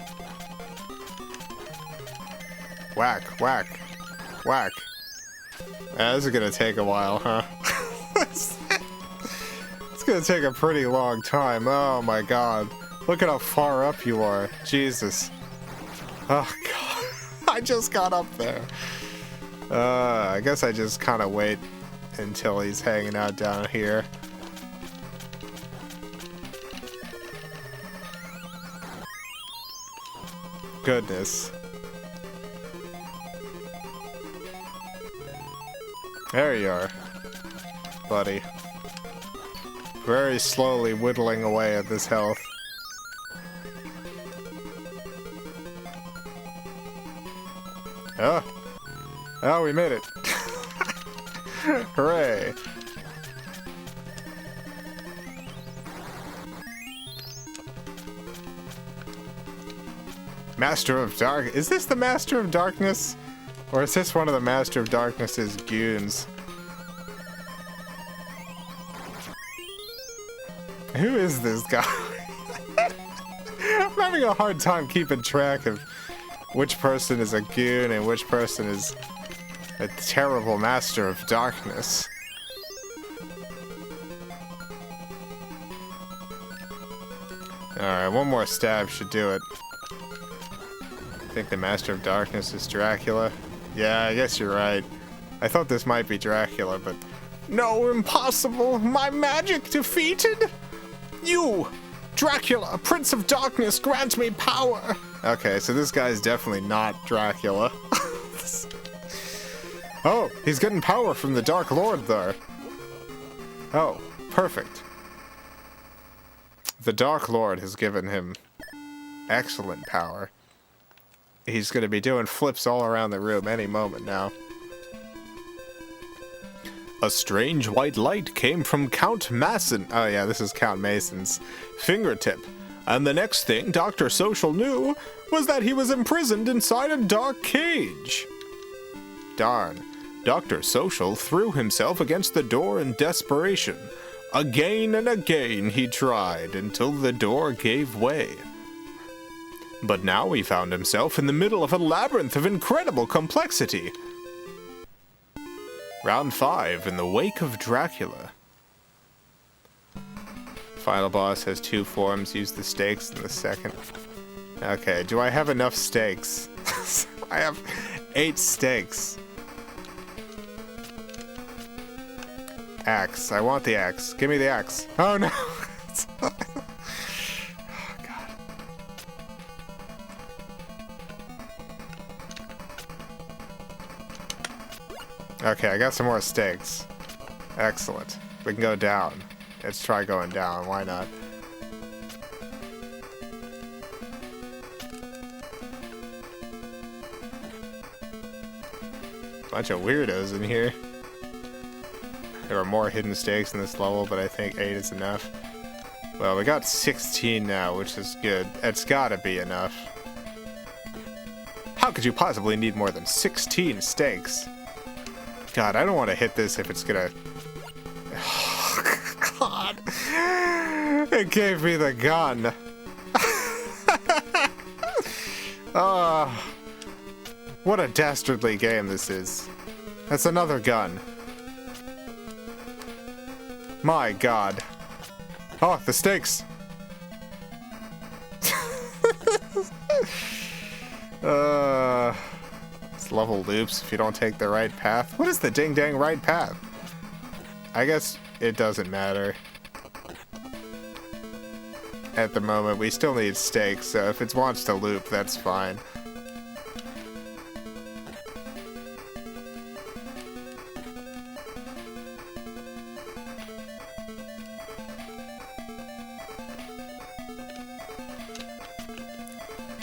Whack, whack, whack. This is gonna take a while, huh? It's gonna take a pretty long time. Oh my god. Look at how far up you are. Jesus. Oh god. I just got up there. I guess I just kind of wait until he's hanging out down here. Goodness. There you are, buddy. Very slowly whittling away at this health. Oh. Oh, we made it. Hooray. Master of Dark. Is this the Master of Darkness? Or is this one of the Master of Darkness's goons? Who is this guy? I'm having a hard time keeping track of which person is a goon and which person is a terrible Master of Darkness. Alright, one more stab should do it. I think the Master of Darkness is Dracula. Yeah, I guess you're right. I thought this might be Dracula, but... No, impossible! My magic defeated? You! Dracula, Prince of Darkness, grant me power! Okay, so this guy's definitely not Dracula. Oh, he's getting power from the Dark Lord there. Oh, perfect. The Dark Lord has given him excellent power. He's going to be doing flips all around the room any moment now. A strange white light came from Count Mason. Oh yeah, this is Count Mason's fingertip. And the next thing Dr. Social knew was that he was imprisoned inside a dark cage. Darn. Dr. Social threw himself against the door in desperation. Again and again he tried until the door gave way. But now he found himself in the middle of a labyrinth of incredible complexity. Round 5, in the wake of Dracula. Final boss has 2 forms. Use the stakes in the second. Okay, do I have enough stakes? I have 8 stakes. Axe. I want the axe. Give me the axe. Oh no! Oh god. Okay, I got some more stakes. Excellent. We can go down. Let's try going down. Why not? Bunch of weirdos in here. There are more hidden stakes in this level, but I think 8 is enough. Well, we got 16 now, which is good. It's gotta be enough. How could you possibly need more than 16 stakes? God, I don't want to hit this if it's gonna... Oh, God. It gave me the gun. Oh, what a dastardly game this is. That's another gun. My God. Oh, the stakes. This level loops if you don't take the right path. What is the ding-dang right path? I guess it doesn't matter. At the moment, we still need stakes, so if it wants to loop, that's fine.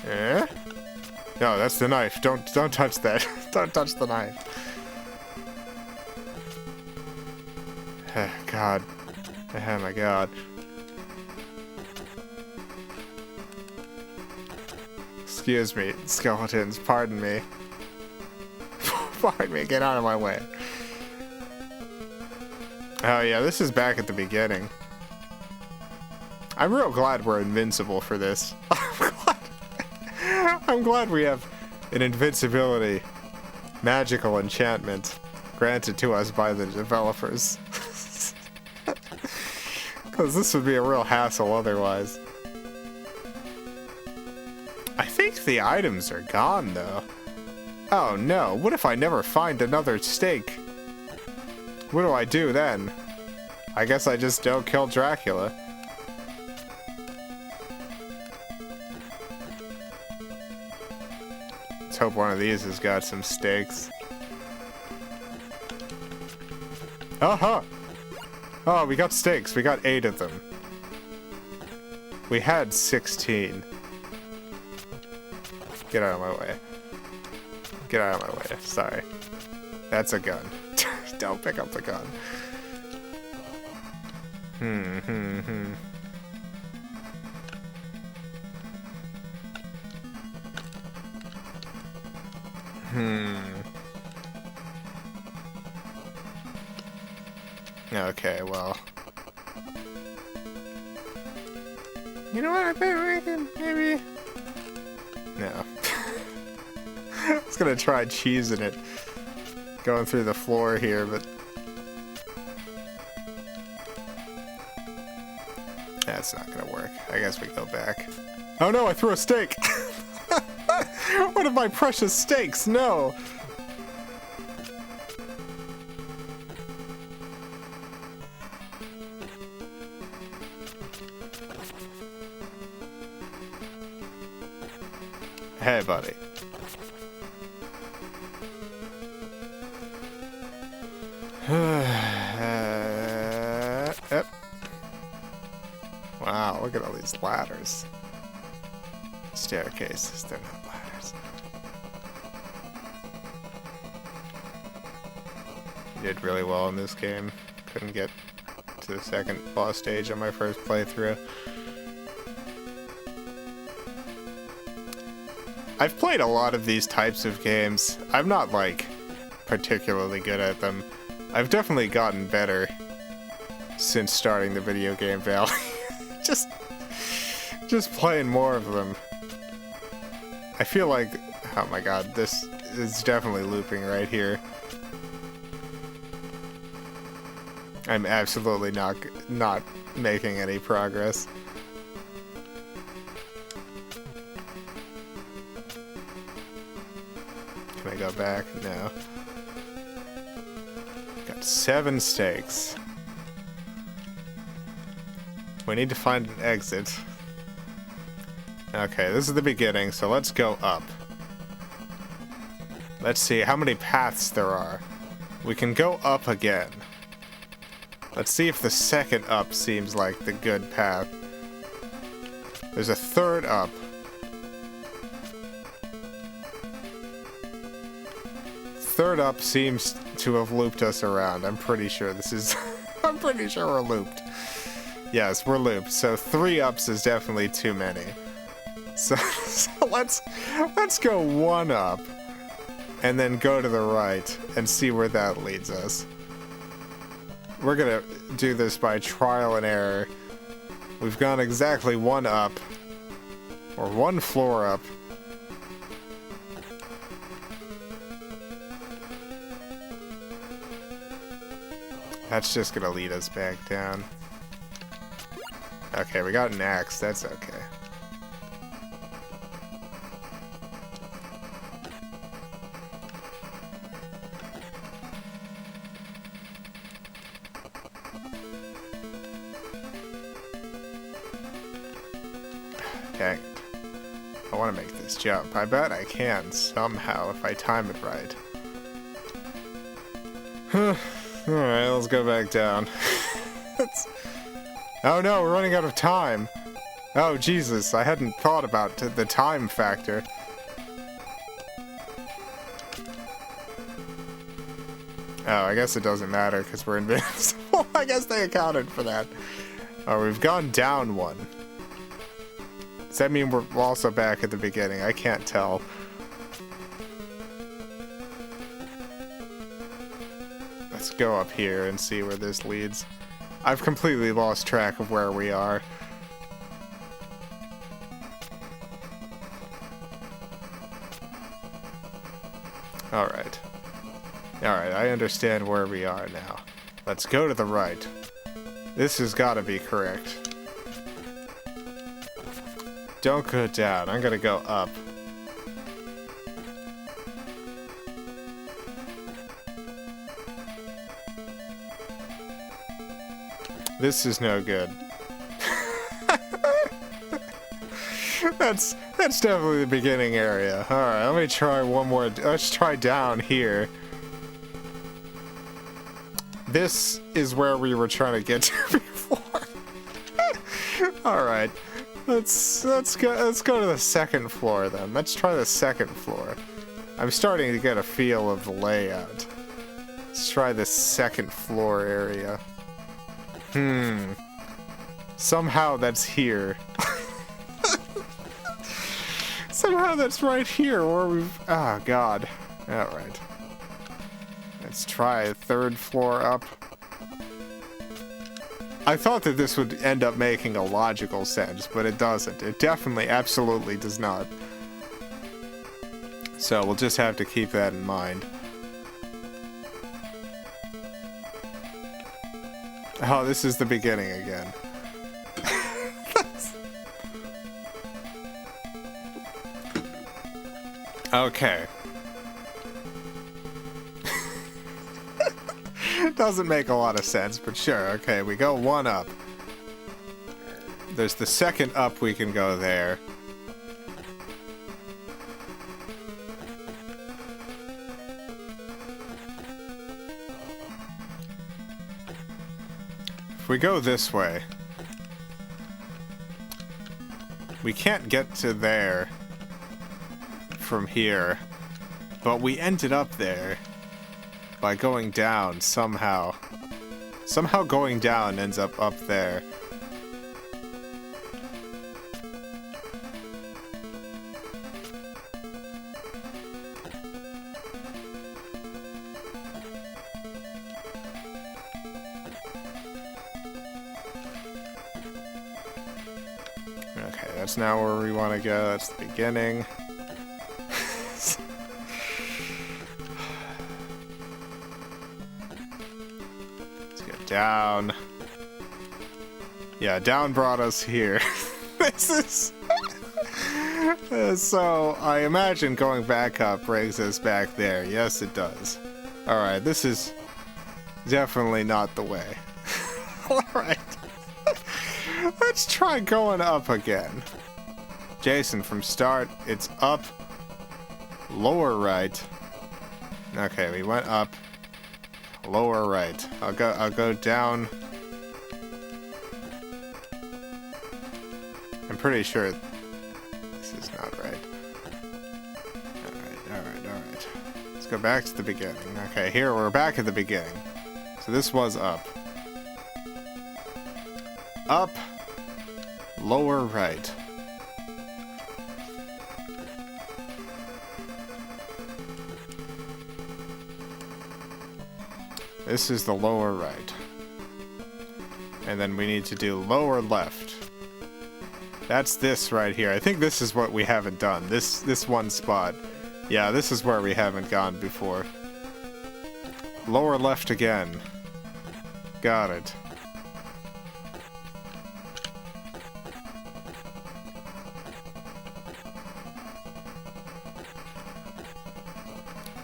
Eh? No, that's the knife. Don't touch that. Don't touch the knife. God. Oh my God. Excuse me, skeletons. Pardon me. Pardon me. Get out of my way. Oh yeah, this is back at the beginning. I'm real glad we're invincible for this. I'm glad we have an invincibility magical enchantment granted to us by the developers. Because this would be a real hassle otherwise. I think the items are gone, though. Oh no, what if I never find another stake? What do I do then? I guess I just don't kill Dracula. Let's hope one of these has got some stakes. Uh-huh! Oh, we got stakes. We got 8 of them. We had 16. Get out of my way. Get out of my way. Sorry. That's a gun. Don't pick up the gun. Okay, well. You know what? I bet we can maybe. No. I was gonna try cheesing it. Going through the floor here, but. That's not gonna work. I guess we go back. Oh no, I threw a stake! One of my precious stakes, no! Hey, buddy. Yep. Wow, look at all these ladders. Staircases, they're not ladders. Did really well in this game. Couldn't get to the second boss stage on my first playthrough. I've played a lot of these types of games. I'm not, like, particularly good at them. I've definitely gotten better since starting the video game valley. just playing more of them. I feel like, oh my god, this is definitely looping right here. I'm absolutely not making any progress. Can I go back? No. Got 7 stakes. We need to find an exit. Okay, this is the beginning, so let's go up. Let's see how many paths there are. We can go up again. Let's see if the second up seems like the good path. There's a third up. Third up seems to have looped us around. I'm pretty sure this is... I'm pretty sure we're looped. Yes, we're looped. So 3 ups is definitely too many. So let's go 1 up. And then go to the right and see where that leads us. We're gonna do this by trial and error. We've gone exactly 1 up. Or 1 floor up. That's just gonna lead us back down. Okay, we got an axe. That's okay. Dang it. I want to make this jump. I bet I can somehow if I time it right. Alright, let's go back down. Oh no, we're running out of time. Oh Jesus, I hadn't thought about the time factor. Oh, I guess it doesn't matter because we're invincible. I guess they accounted for that. Oh, we've gone down 1. Does that mean we're also back at the beginning? I can't tell. Let's go up here and see where this leads. I've completely lost track of where we are. Alright. Alright, I understand where we are now. Let's go to the right. This has got to be correct. Don't go down. I'm gonna go up. This is no good. That's definitely the beginning area. Alright, let me try one more. Let's try down here. This is where we were trying to get to before. Alright. Let's go to the second floor then. Let's try the second floor. I'm starting to get a feel of the layout. Let's try the second floor area. Somehow that's here. Somehow that's right here where we've... Oh, God. Alright. Let's try a third floor up. I thought that this would end up making a logical sense, but it doesn't. It definitely, absolutely does not. So we'll just have to keep that in mind. Oh, this is the beginning again. Okay. Doesn't make a lot of sense, but sure. Okay, we go 1 up. There's the second up we can go there. If we go this way, we can't get to there from here, but we ended up there by going down somehow. Somehow going down ends up there. Okay, that's not where we want to go. That's the beginning. Down. Yeah, down brought us here. This is... So, I imagine going back up brings us back there. Yes, it does. Alright, this is definitely not the way. Alright. Let's try going up again. Jason, from start, it's up, lower right. Okay, we went up. Lower right. I'll go down. I'm pretty sure this is not right. Alright. Let's go back to the beginning. Okay, here we're back at the beginning. So this was up. Up. Lower right. This is the lower right. And then we need to do lower left. That's this right here. I think this is what we haven't done. This one spot. Yeah, this is where we haven't gone before. Lower left again. Got it.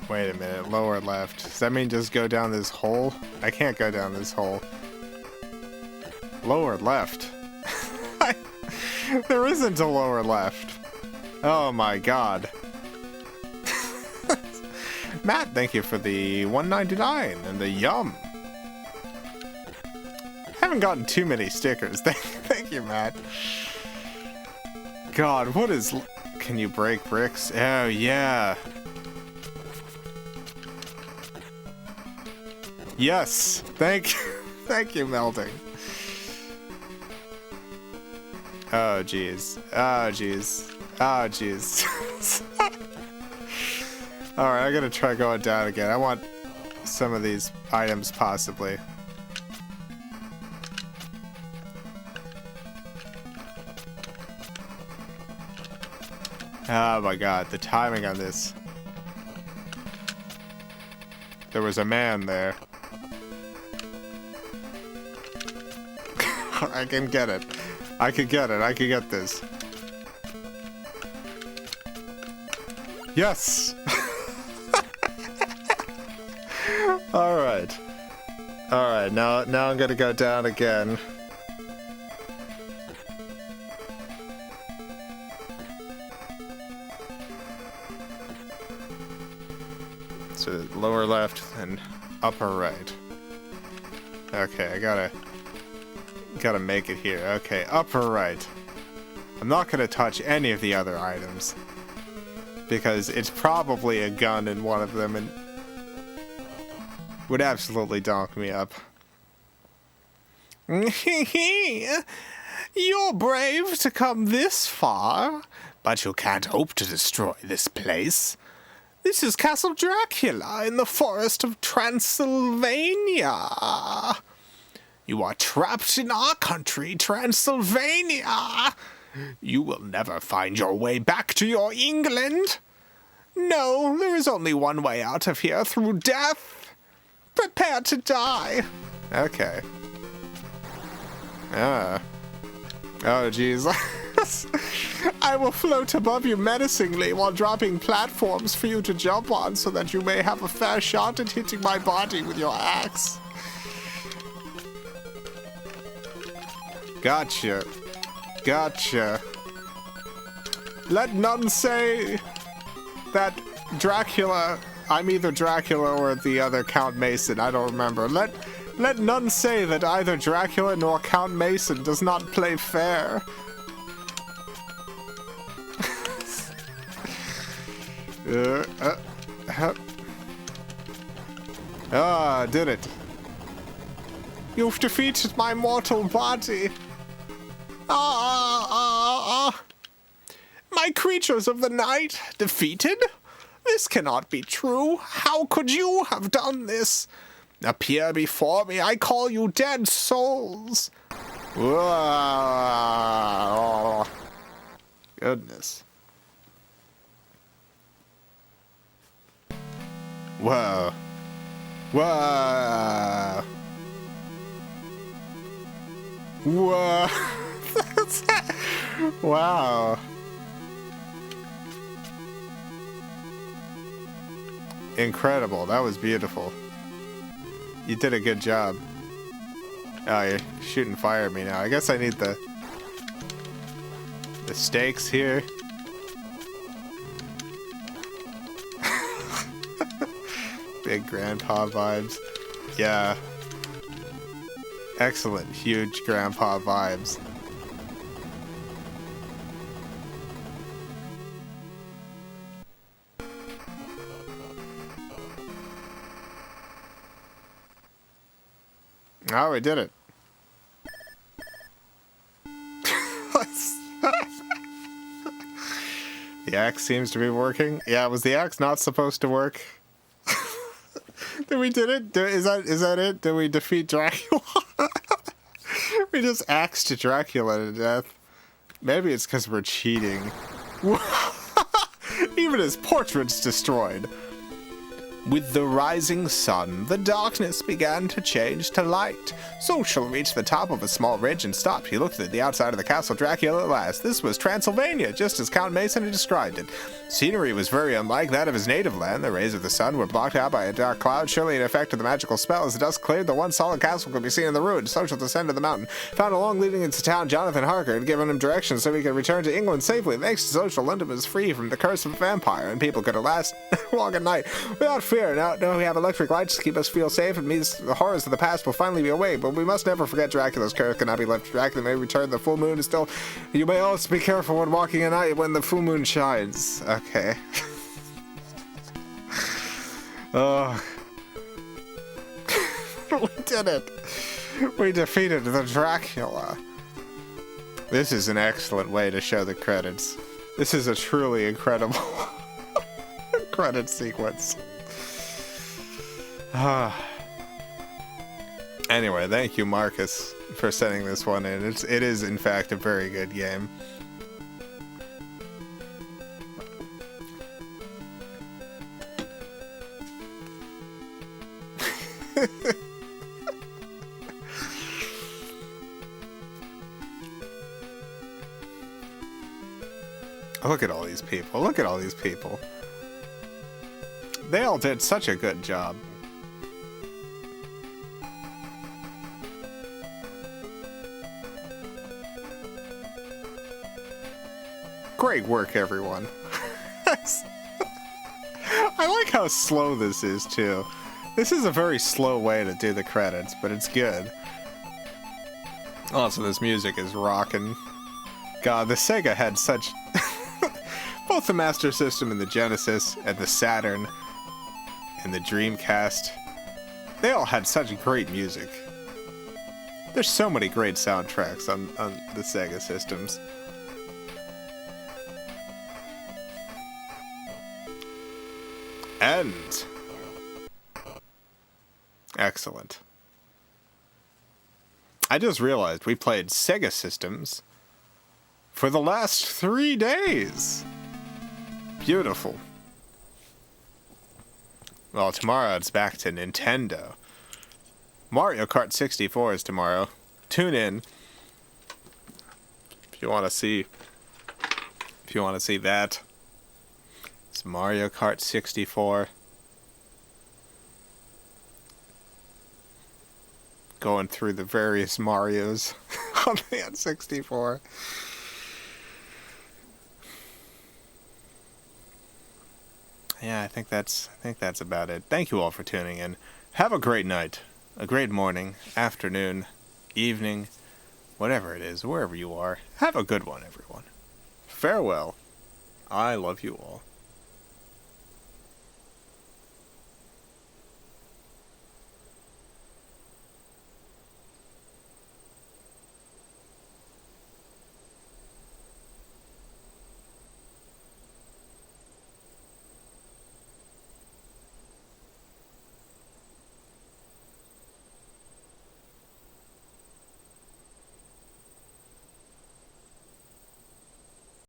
Wait a minute, lower left. Does that mean just go down this hole? I can't go down this hole. Lower left. There isn't a lower left. Oh my god. Matt, thank you for the $1.99 and the yum. Haven't gotten too many stickers. Thank you, Matt. God, what is... Can you break bricks? Oh, yeah. Yes, thank you, Melding. Oh jeez, oh jeez, oh jeez. All right, I gotta try going down again. I want some of these items possibly. Oh my god, the timing on this. There was a man there. I can get it. I can get it. I can get this. Yes! Alright. Alright, now I'm gonna go down again. So lower left and upper right. Okay, I gotta make it here. Okay, upper right. I'm not gonna touch any of the other items because it's probably a gun in one of them and would absolutely donk me up. You're brave to come this far, but you can't hope to destroy this place. This is Castle Dracula in the forest of Transylvania. You are trapped in our country, Transylvania. You will never find your way back to your England. No, there is only one way out of here, through death. Prepare to die. Okay. Oh, jeez. I will float above you menacingly while dropping platforms for you to jump on so that you may have a fair shot at hitting my body with your axe. Gotcha. Gotcha. Let none say that Dracula... I'm either Dracula or the other Count Mason. I don't remember. Let Let none say that either Dracula nor Count Mason does not play fair. I did it. You've defeated my mortal body. My creatures of the night defeated? This cannot be true. How could you have done this? Appear before me. I call you dead souls. Whoa. Goodness. Whoa. Whoa. Whoa. Wow. Incredible. That was beautiful. You did a good job. Oh, you're shooting fire at me now. I guess I need the stakes here. Big grandpa vibes. Yeah. Excellent. Huge grandpa vibes. Oh, we did it. The axe seems to be working. Yeah, was the axe not supposed to work? Did we did it? Is that it? Did we defeat Dracula? We just axed Dracula to death. Maybe it's because we're cheating. Even his portrait's destroyed. With the rising sun, the darkness began to change to light. Social reached the top of a small ridge and stopped. He looked at the outside of the castle Dracula at last. This was Transylvania, just as Count Mason had described it. Scenery was very unlike that of his native land. The rays of the sun were blocked out by a dark cloud, surely an effect of the magical spell. As the dust cleared, the one solid castle could be seen in the ruins. Social descended the mountain, found along leading into town. Jonathan Harker had given him directions so he could return to England safely. Thanks to Social, London was free from the curse of a vampire, and people could at last walk at night without fear. Now we have electric lights to keep us feel safe. It means the horrors of the past will finally be away, but we must never forget Dracula's curse cannot be left. Dracula may return. The full moon is still. You may also be careful when walking at night when the full moon shines. Okay. Oh. We did it. We defeated the Dracula. This is an excellent way to show the credits. This is a truly incredible credit sequence. Anyway, thank you, Marcus, for sending this one in. It is, in fact, a very good game. Look at all these people. Look at all these people. They all did such a good job. Great work, everyone. I like how slow this is, too. This is a very slow way to do the credits, but it's good. Also, this music is rocking. God, the Sega had such... both the Master System and the Genesis and the Saturn and the Dreamcast. They all had such great music. There's so many great soundtracks on the Sega systems. And excellent. I just realized we played Sega systems for the last 3 days. Beautiful. Well, tomorrow it's back to Nintendo. Mario Kart 64 is tomorrow. Tune in if you want to see. If you want to see that. It's Mario Kart 64. Going through the various Marios on the N64. Yeah, I think that's about it. Thank you all for tuning in. Have a great night. a great morning, afternoon, evening, whatever it is, wherever you are. Have a good one, everyone. Farewell. I love you all.